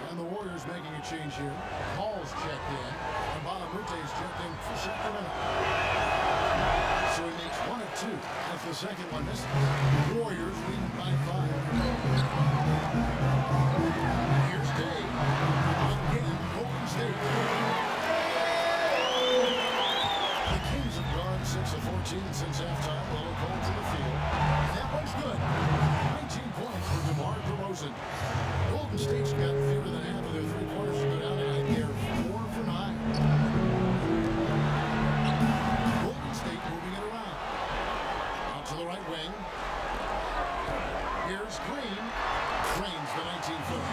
And the Warriors making a change here. Hall's checked in. And Balamute's checked in for Sacramento. So he makes 1 of 2. That's the second one missing. Warriors leading by 5. Here's Dave. Again, Golden State. The Kings have gone 6 of 14 since halftime. Low cold to the field. That one's good. 19 points for DeMar DeRozan. Golden State's got fewer than half of their three-pointers to go down tonight. They're 4 for 9. Golden State moving it around. Out to the right wing. Here's Green. Drains the 19-footer.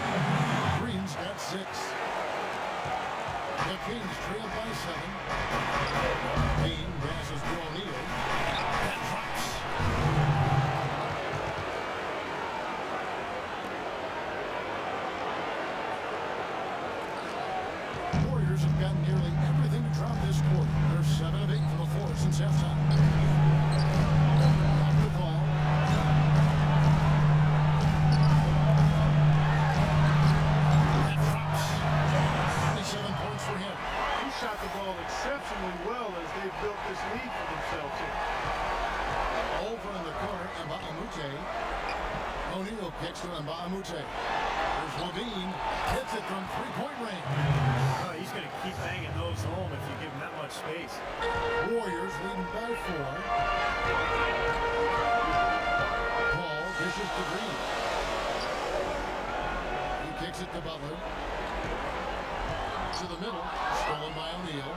Green's got 6. The Kings trail by 7. Dean passes to O'Neal. That drops. Warriors have gotten nearly everything to drop this quarter. They're 7 of 8 from the floor since halftime. Off the ball. That drops. 27 points for him. He shot the ball exceptionally well as they built this lead for themselves here. Over in the corner, Mbamute. O'Neal kicks to Mbamute. There's Levine. Hits it from three-point range. leading by 4. Paul dishes to Green. He kicks it to Butler. To the middle, stolen by O'Neal.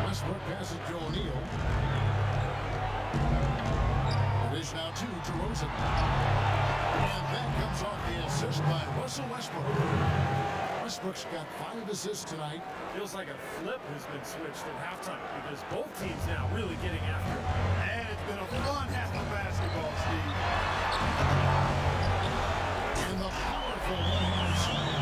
Westbrook passes to O'Neal. It is now 2 to Rosen. And that comes off the assist by Russell Westbrook. Westbrook's got 5 assists tonight. Feels like a flip has been switched at halftime because both teams now really getting after it. And it's been a fun half of basketball, Steve. And the powerful one-hand slam.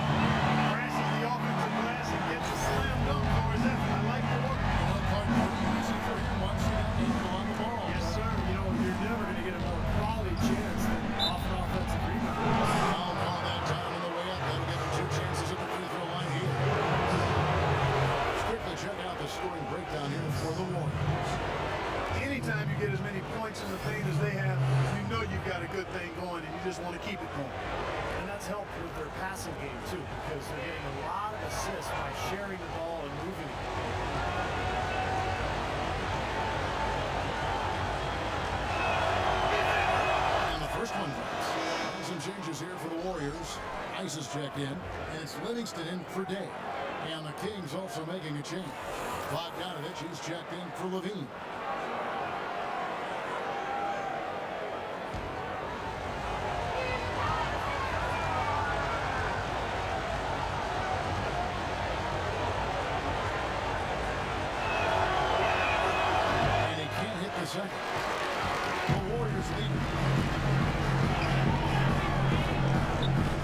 Crashes the offensive glass and gets a slam dunk for his effort. I like the work. One part pretty easy for him once he got Nico on the ball. Yes, sir. You know, you're never going to get a more quality chance than off an offensive rebound. I'll call that down on the way up. That'll give him 2 chances at the free throw line here. Quickly check out the scoring breakdown here for the Warriors. Anytime you get as many points in the paint as they have, you know you've got a good thing going and you just want to keep it going. And that's helped with their passing game, too, because they're getting a lot of assists by sharing the ball and moving it. And the first one drops. Some changes here for the Warriors. Ice is checked in, and it's Livingston in for Day. And the Kings also making a change. Bogdanovich is checked in for Levine. And he can't hit the second. The Warriors lead.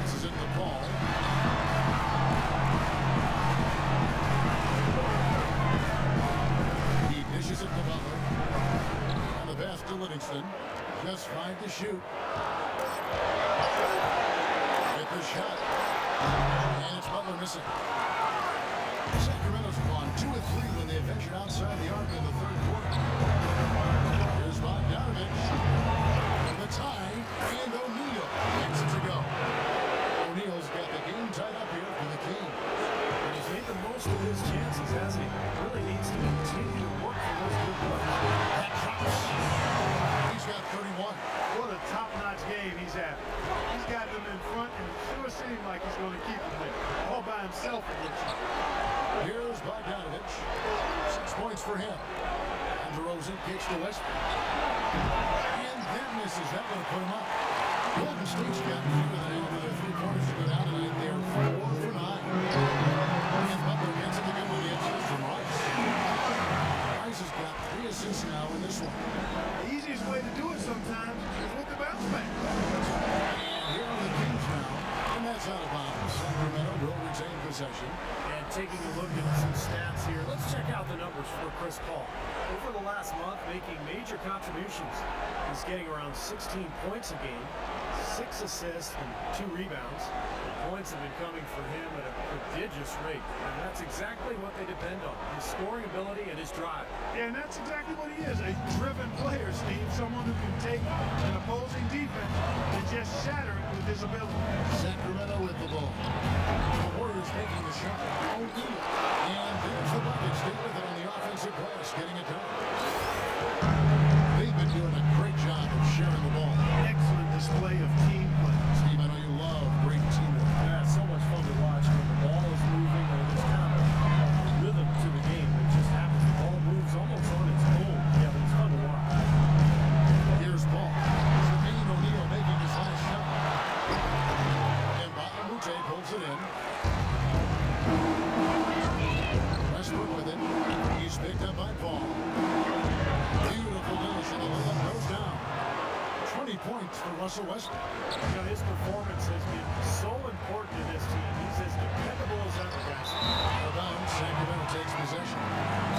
This is in the ball. He dishes it to Butler. And the pass to Livingston. Just 5 to shoot. Get the shot. And it's Butler missing. Sacramento's gone 2 of 3 when they ventured outside the arc in the third quarter. Here's Bogdanovich. And the tie. And O'Neal makes it to go. O'Neal's got the game tied up here for the Kings. And he's made the most of his chances, hasn't he? Really needs to continue to work for those good plays. That drops. He's got 31. What a top-notch game he's having. He's got them in front and it sure seems like he's going to keep them there. All by himself, it looks like. Here's Bogdanovich. 6 points for him. And DeRozan kicks to Westbrook. And that misses. That would have put him up. Golden State's got fewer than half of their 3 pointers to go down tonight. They're 4 for 9. And Butler gets it again with the assist from Rice. Rice has got 3 assists now in this one. The easiest way to do it sometimes is with the bounce back. And here are the Kings now. And that's out of bounds. Sacramento will retain possession. And taking a look at some stats here, let's check out the numbers for Chris Paul. Over the last month, making major contributions. He's getting around 16 points a game, 6 assists, and 2 rebounds. The points have been coming for him at a prodigious rate, and that's exactly what they depend on, his scoring ability and his drive. Yeah, and that's exactly what he is, a driven player, Steve. Someone who can take an opposing defense and just shatter it with his ability. Sacramento with the ball. The Warriors making the shot. O'Neal. And there's the bucket. Stay with it on the offensive glass, getting it done. They've been doing a great job of sharing the ball. Excellent display of team play. Steve, I know you love great teamwork. Yeah, it's so much fun to watch when the ball is moving and there's kind of a rhythm to the game. It just happens. The ball moves almost on its own. Yeah, but it's fun to watch. Here's Paul. Jermaine O'Neal making his last shot. And Batamute pulls it in. Westbrook with it. He's picked up by Paul. Beautiful finish, and the layup goes down. 20 points for Russell Westbrook. You know, his performance has been so important to this team. He's as dependable as ever, guys. Out of bounds, Sacramento takes possession.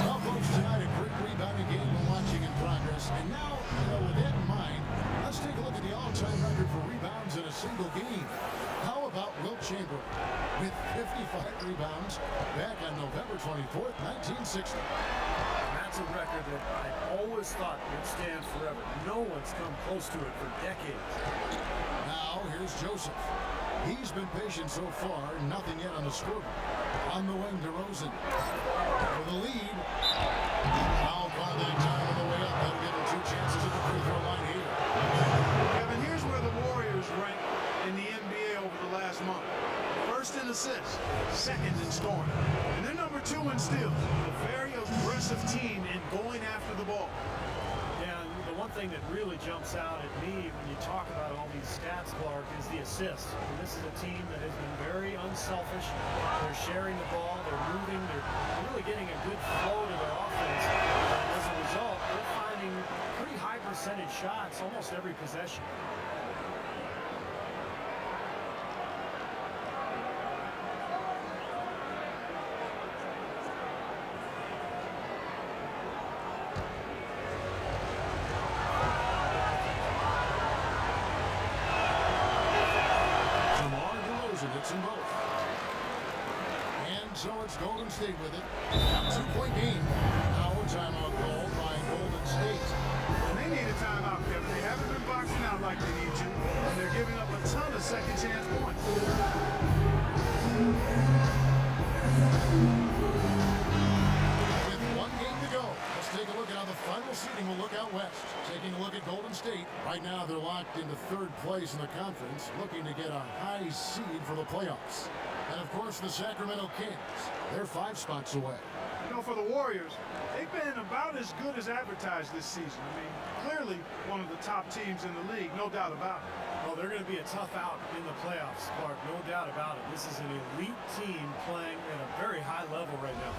Well, folks, tonight a great rebounding game we're watching in progress. And now, with that in mind, let's take a look at the all-time record for rebounds in a single game. How about Wilt Chamberlain with 55 rebounds back on November 24th, 1960. That's a record that I always thought would stand forever. No one's come close to it for decades. Now, here's Joseph. He's been patient so far, nothing yet on the scoreboard. On the wing, DeRozan. for the lead. Foul call that time on the way up. That'll give him 2 chances at the free throw line here. Kevin, here's where the Warriors rank in the NBA over the last month. First in assists, second in scoring. And they're number 2 in steals. A very aggressive team in going after the ball. Yeah, and the one thing that really jumps out at me when you talk about all these stats, Clark, is the assists. And this is a team that has been very unselfish. They're sharing the ball, they're moving, they're really getting a good flow to their offense. And as a result, they're finding pretty high percentage shots almost every possession. So it's Golden State with it. 2-point game. Power timeout called by Golden State. And they need a timeout, Kevin. They haven't been boxing out like they need to. And they're giving up a ton of second chance points. With 1 game to go, let's take a look at how the final seeding will look out west. Taking a look at Golden State. Right now they're locked into 3rd place in the conference, looking to get a high seed for the playoffs. And of course, the Sacramento Kings. They're 5 spots away. You know, for the Warriors, they've been about as good as advertised this season. I mean, clearly one of the top teams in the league, no doubt about it. Well, they're going to be a tough out in the playoffs, Clark, no doubt about it. This is an elite team playing at a very high level right now.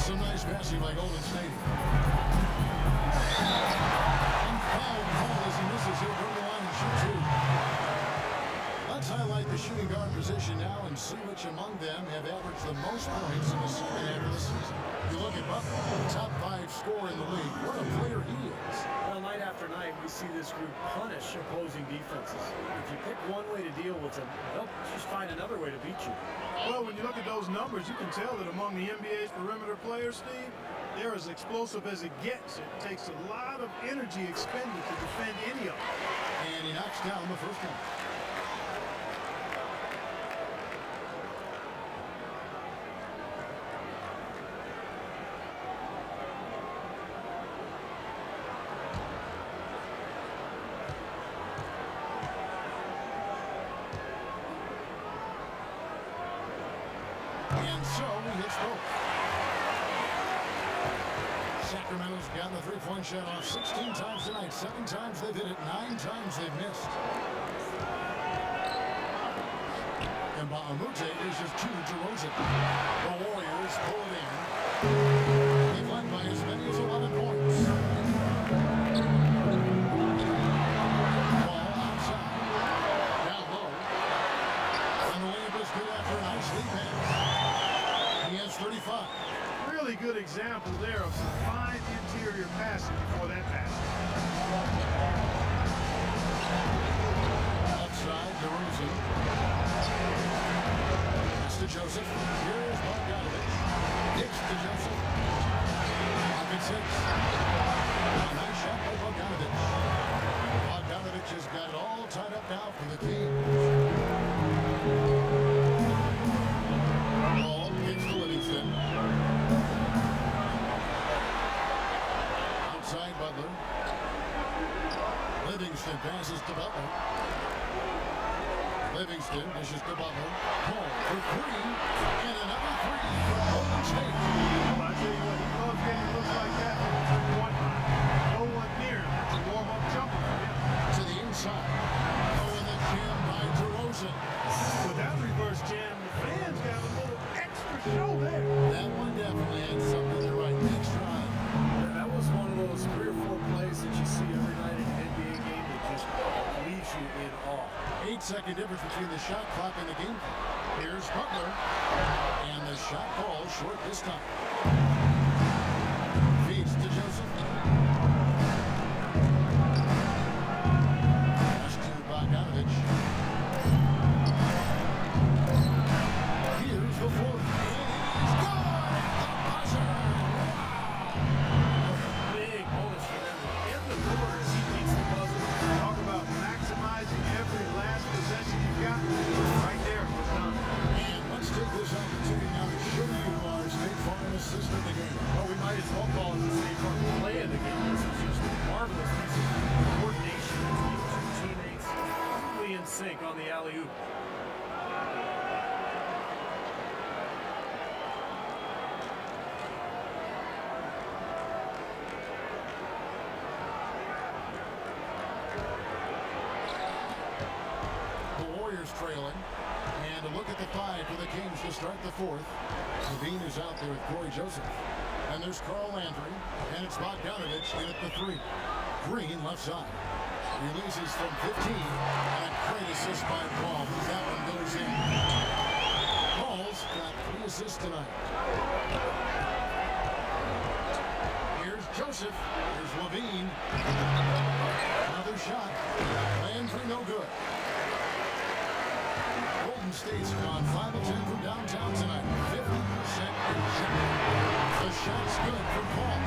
Some nice passing by Golden State. And foul call as he misses. He'll go to the line and shoot 2. Let's highlight the shooting guard position now and see which among them have averaged the most points in the second half of the season. You look at Butler, the top 5 scorer in the league. What a player he is. Well, night after night, we see this group punish opposing defenses. If you pick one way to deal with them, they'll just find another way to beat you. Well, when you look at those numbers, you can tell that among the NBA's perimeter players, Steve, they're as explosive as it gets. It takes a lot of energy expended to defend any of them. And he knocks down the first one. And so he hits both. Sacramento's gotten the 3-point shot off 16 times tonight. 7 times they've hit it, 9 times they've missed. And Bahamute is just 2 to DeRozan. The Warriors pull it in. They've led by as many as 11 points. Ball outside. Down low. And the layup is good after a nice lead pass. He has 35. Really good example there of some fine interior passing before that pass. Outside, DeRozan. Pass to Joseph. Here's Bogdanovich. Hits to Joseph. Pocket 6. A nice shot by Bogdanovich. Bogdanovich has got it all tied up now for the Kings. Ball gets to Livingston. Outside Butler. Livingston passes to Butler. Livingston dishes to Butler. Paul for 3. And another 3 for Golden State. Well, I tell you what, he loves getting looks like that from the 3-point line. No one near him. It's a warm-up jumper for him. To the inside. Oh, and the jam by DeRozan. With that reverse jam, the fans got a little extra show there. That one definitely had something to write next drive. That was one of those 3 or 4 plays that you see every night in an NBA game that just leaves you in awe. 8-second difference between the shot clock and the game clock. Here's Butler. And the shot ball short this time. Feeds to Joseph. Pass to Bogdanovich. Here's the floor. He's good at the buzzer. Wow. trailing. And a look at the 5 for the Kings to start the 4th. Levine is out there with Corey Joseph. And there's Carl Landry. And it's Bogdanovich in at the 3. Green left side. Releases from 15. And a great assist by Paul. That one goes in. Paul's got 3 assists tonight. Here's Joseph. Here's Levine. Another shot. Landry no good. Golden State's gone 5 of 10 from downtown tonight. 50% The shot's good for Paul.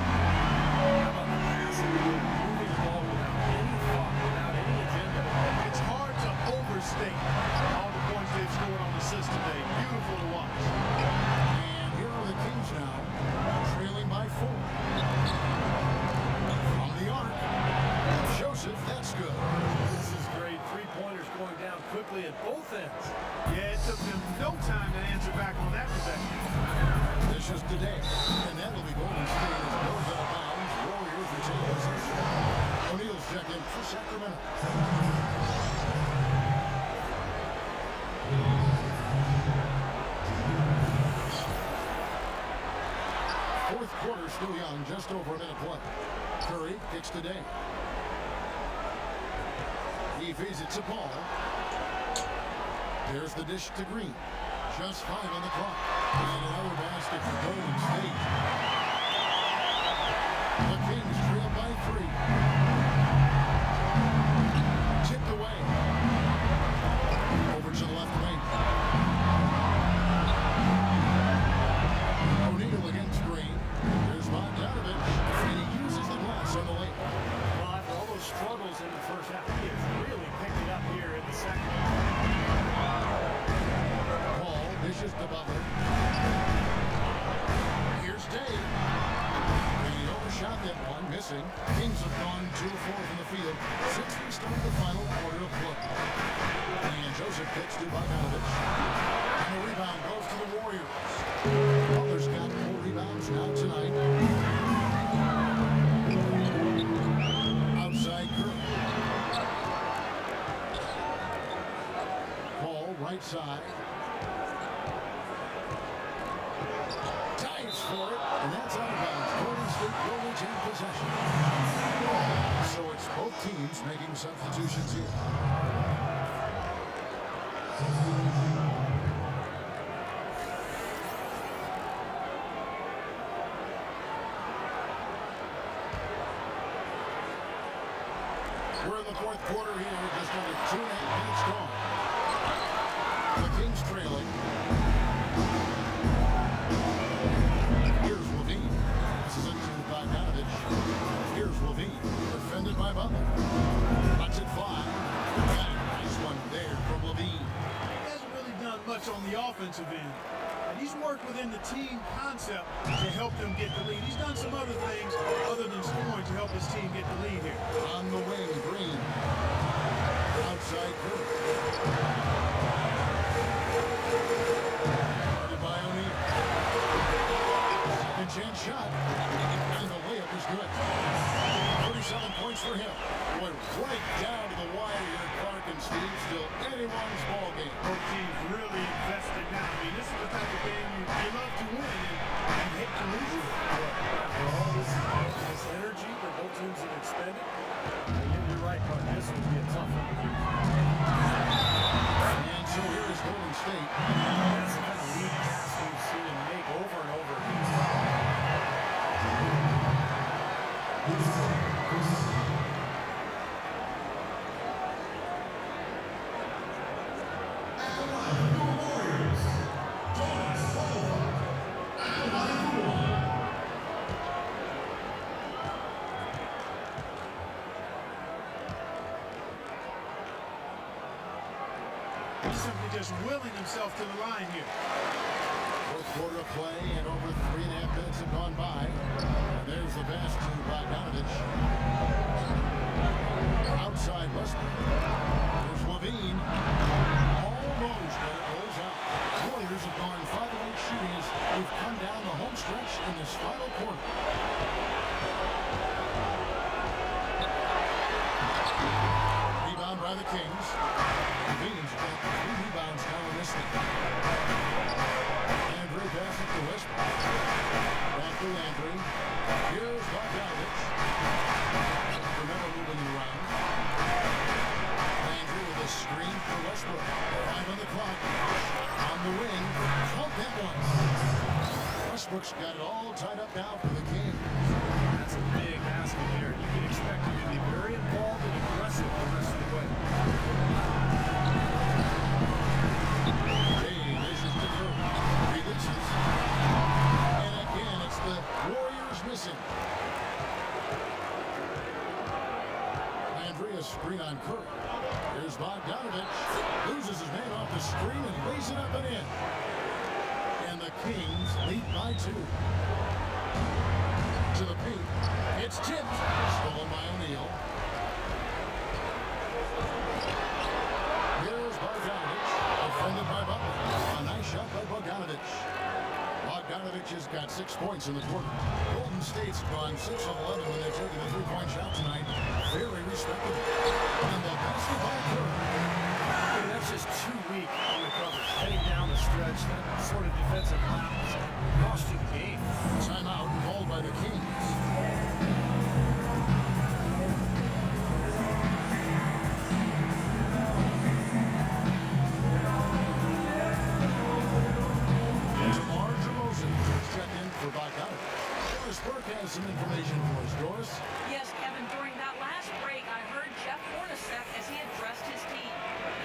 How about the passing? Moving the ball without any thought, without any agenda. It's hard to overstate all the points they've scored on the assist today. Beautiful to watch. And here are the Kings now, trailing by 4. From the arc, Joseph, that's good. This is great. 3-pointers going down quickly at both ends. Yeah, it took them no time to answer back on that possession. This is today, and that'll be Golden State as it goes out of bounds. Warriors retain possession. O'Neal's checked in for Sacramento. Fourth quarter still young, just over a minute play. Curry kicks today. He feeds it to Paul. There's the dish to Green. Just 5 on the clock. And another basket for Golden State. The Kings trail by 3. Tipped away. Over to the left wing. O'Neal against Green. There's Bogdanovich. And he uses the glass on the lane. Well, after all those struggles in the first half, he has really picked it up here in the second. Paul dishes to Butler. Here's Dave. And he overshot that one, missing. Kings have gone 2 of 4 from the field since we started the final quarter of play. And Joseph kicks to Bogdanovich. And the rebound goes to the Warriors. Butler's got 4 rebounds now tonight. Outside Curry. Paul, right side. Dives for it, and that's out of bounds. Golden State will retain possession. So it's both teams making substitutions here. We're in the fourth quarter here, just under 2.5 minutes gone. The Kings trailing. Here's Levine. This is into Bogdanovich. Here's Levine, defended by Butler. Lets it fly. And a nice one there from Levine. He hasn't really done much on the offensive end. And he's worked within the team concept to help them get the lead. He's done some other things other than scoring to help his team get the lead here. On the wing, Green. Outside Curry. Guarded by O'Neal. Second chance shot. And the layup is good. 37 points for him. Went right down to the wire here. Clark and Steve, still anyone's ball game. Both teams really invested now. I mean, this is the type of game you love to win and hate to lose it. After all this energy that both teams have expended, you're right, Mark. This would be a tough one to do. And so here is Golden State. That's the kind of lead pass we've seen him make over and over again. He's simply just willing himself to the line here. Fourth quarter of play, and over 3.5 minutes have gone by. And there's the pass to Bogdanovich. Outside Westbrook. There's Levine. Almost, but it rolls out. Warriors have gone 5 of 8 shooting as we've come down the home stretch in this final quarter. Rebound by the Kings. Levine's got 3 rebounds. Livingston. And a great pass to Westbrook. Back to Landry. Here's Bogdanovich. Remember moving around. Landry with a screen for Westbrook. 5 on the clock. On the wing. Count that one. Westbrook's got it all tied up now for the Kings. That's a big basket there. You can expect him to be very involved and aggressive the rest of the way. Measures to Curry. Releases. And again, it's the Warriors missing. Landry, a screen on Curry. Here's Bogdanovich. Loses his man off the screen and lays it up and in. And the Kings lead by 2. To the paint. It's tipped. Stolen by O'Neal. Here's Bogdanovich. Defended by Butler. A nice shot by Bogdanovich. Bogdanovich has got 6 points in the quarter. Golden State's gone 6 of 11 when they've taken a 3-point shot tonight. Very respectable. And the basket by Curry. And that's just too weak on the coverage. Heading down the stretch, that sort of defensive lapse cost you the game. Timeout called by the Kings. DeMar DeRozan checked in for Bogdanovich. Doris Burke has some information for us. Doris? Yes, Kevin, during that last break, I heard Jeff Hornacek as he addressed his team.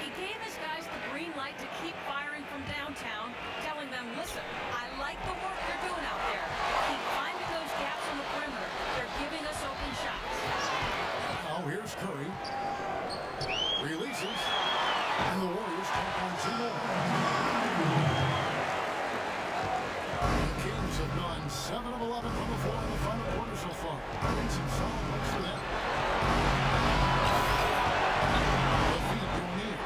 He gave his guys the green light to keep firing from downtown, telling them, listen, I like the work you're doing out there. Keep finding those gaps on the perimeter. They're giving us open shots. Now here's Curry. Releases. And the Warriors take on 2 more. The Kings have gone 7 of 11 from the floor in the final quarter so far. And some solid looks for them. The feed to O'Neal.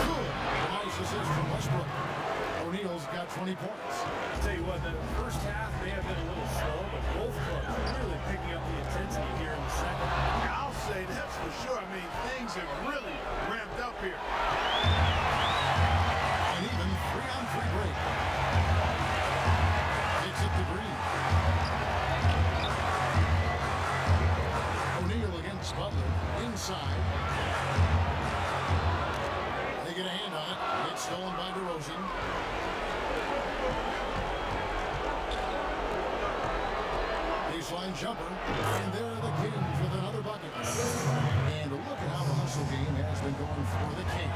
Good. Nice assist from Westbrook. O'Neal's got 20 points. I'll tell you what, the first half may have been a little slow, but both clubs are really picking up the intensity here in the second. I'll say that's for sure. I mean, things have really ramped up here. An even 3-on-3 break. Takes it to Green. O'Neal against Butler. Inside. They get a hand on it. It's stolen by DeRozan. Baseline jumper. And there are the Kings with another bucket. And look at how the hustle game has been going for the Kings.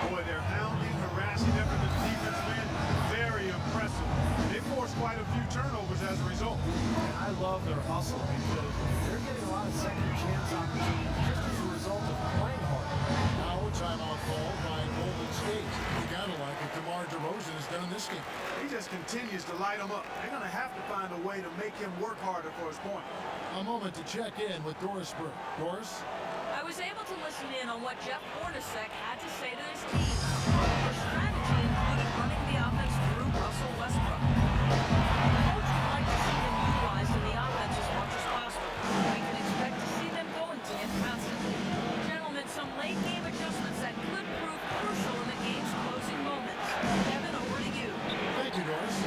Boy, they're hounding, harassing them from the defense, man. Very impressive. They forced quite a few turnovers as a result. And I love their hustle because they're getting a lot of second chance opportunities just as a result of playing hard. Now a timeout called by Golden State. You gotta like what DeMar DeRozan has done in this game. He just continues to light them up. They're going to have to find a way to make him work harder for his point. A moment to check in with Doris Burke. Doris? I was able to listen in on what Jeff Hornacek had to say to his team. Their strategy included running the offense through Russell Westbrook. The coach would like to see him utilized in the offense as much as possible. We can expect to see them going to him constantly. Gentlemen, some late game adjustments that could prove crucial in the game's closing moments. Kevin, over to you. Thank you, Doris.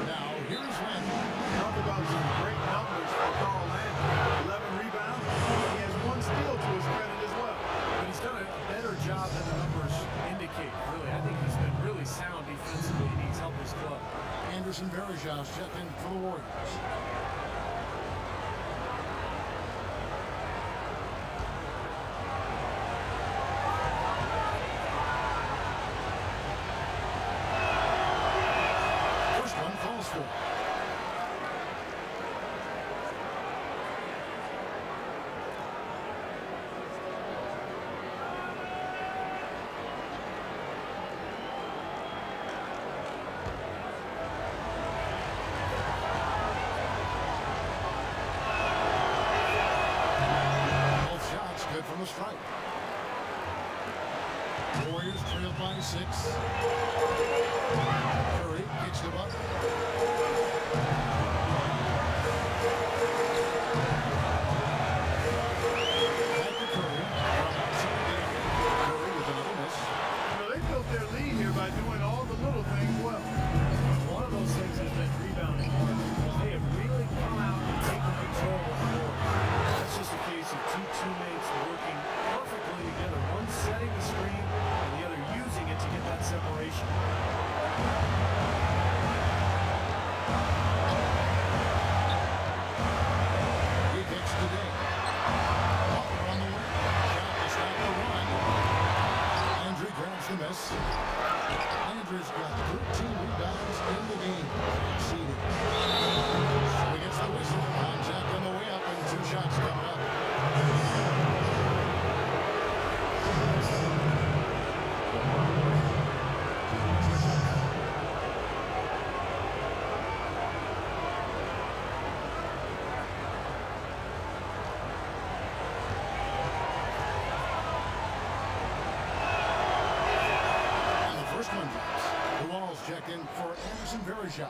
Now, here's Landry. Talk about some great numbers for Carl Landry. 11 rebounds. He has 1 steal to his credit as well. But he's done a better job than the numbers indicate, really. I think he's been really sound defensively, and he's helped his club. Anderson Varejao checked in for the Warriors. First one falls for. Both shots good from the strike. Warriors trail by 6. Curry kicks to Butler. Back to Curry. From outside the arc. Curry with another miss. They built their lead checked in for Anderson Varejao.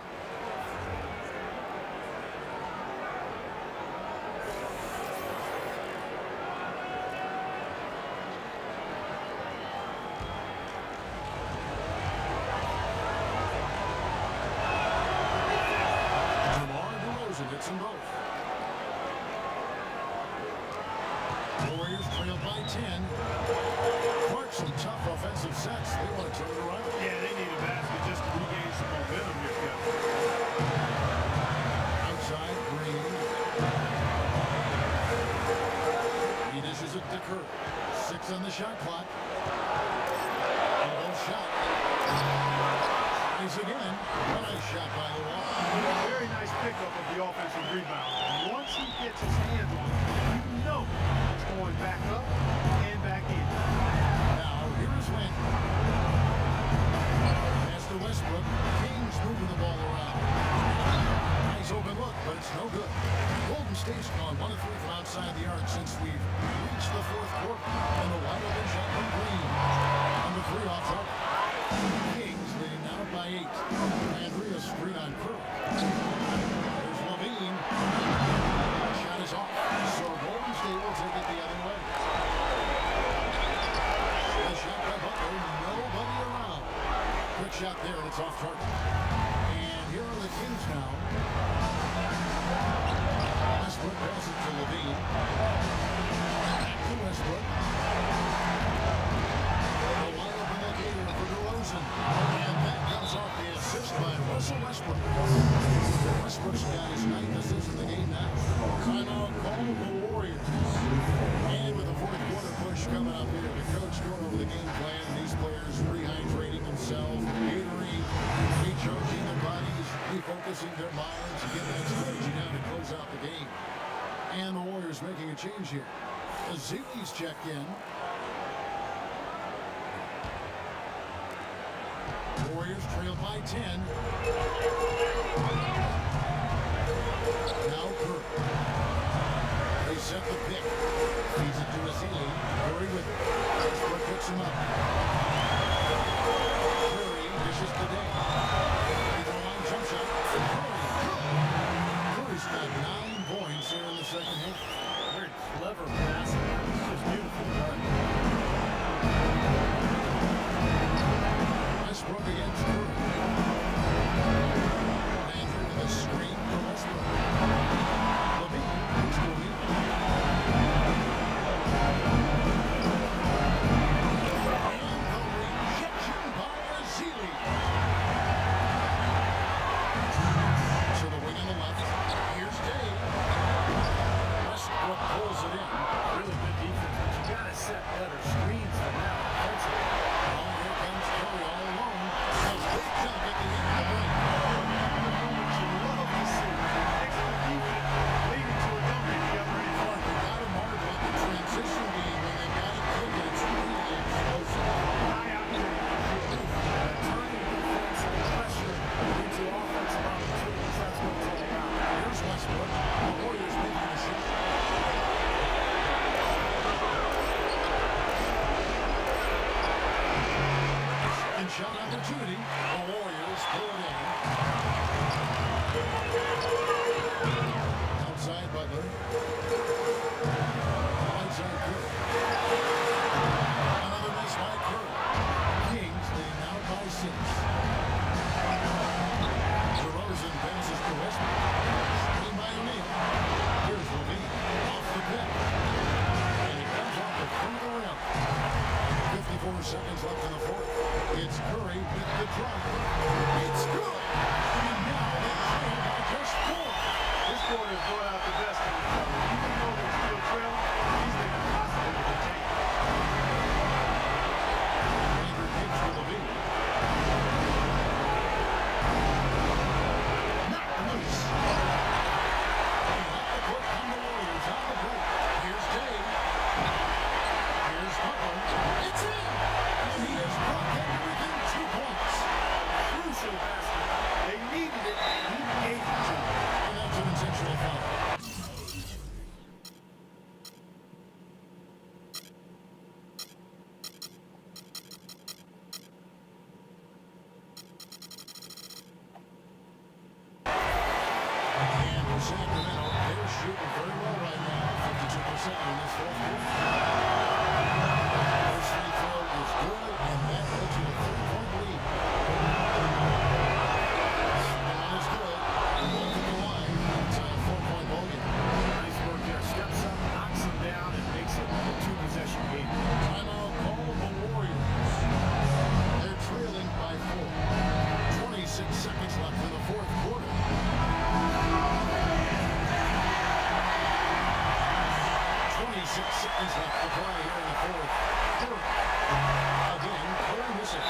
DeMar DeRozan hits them both. Warriors trail by 10. Clarkson, tough offensive sets. They want to turn it around. Yeah, they need a basket just to regain some momentum here, Kevin. Outside, Green. He dishes it to Kerr. 6 on the shot clock. Elbow shot. Tries again. A nice shot by the wall. Very nice pickup of the offensive rebound. And once he gets his hands on it, you know it's going back up and back in. Now, here's Landry. Pass to Westbrook. Kings moving the ball around. Nice open look, but it's no good. Golden State's gone 1 of 3 from outside the arc since we've reached the fourth quarter. And a wide open shot from Green. Number 3 off target. Kings leading now by 8. Andrea Street on Kerr. There's Levine. Shot is off. So Golden State will take it the other way. The shot by Butler. Nobody around. Quick shot there, and it's off target. And here are the Kings now. Westbrook passes it to Levine. Back to Westbrook. A wide open locator for DeRozan. And that comes off the assist by Russell Westbrook. Westbrook's got his 9th assist in the game now. Timeout call the Warriors. And with the fourth quarter push coming up here, the coach going over the game plan. These players rehydrating themselves, catering, recharging their bodies, refocusing their minds, getting that strategy down to close out the game. And the Warriors making a change here. Ziggy's checked in. Warriors trail by 10. Now Kerr. They set the pick. Feeds it to Azili. Curry with it. Westbrook picks him up. Curry dishes to Day. Either line jump shot. Curry's got 9 points here in the second half. Very clever passing. It's just beautiful done. Westbrook against Curry. Sacramento, they're shooting very well right now, 52% in this fourth quarter. First free throw is good, and that led to a 3-point lead. Second one is good. Both at the line. It's a 4-point ball game. Nice work there. Steps up, knocks him down, and makes it a two-possession game. Timeout called the Warriors. They're trailing by 4. 26 seconds left in the fourth quarter. 26 seconds left to play here in the fourth. Again, Curry missing.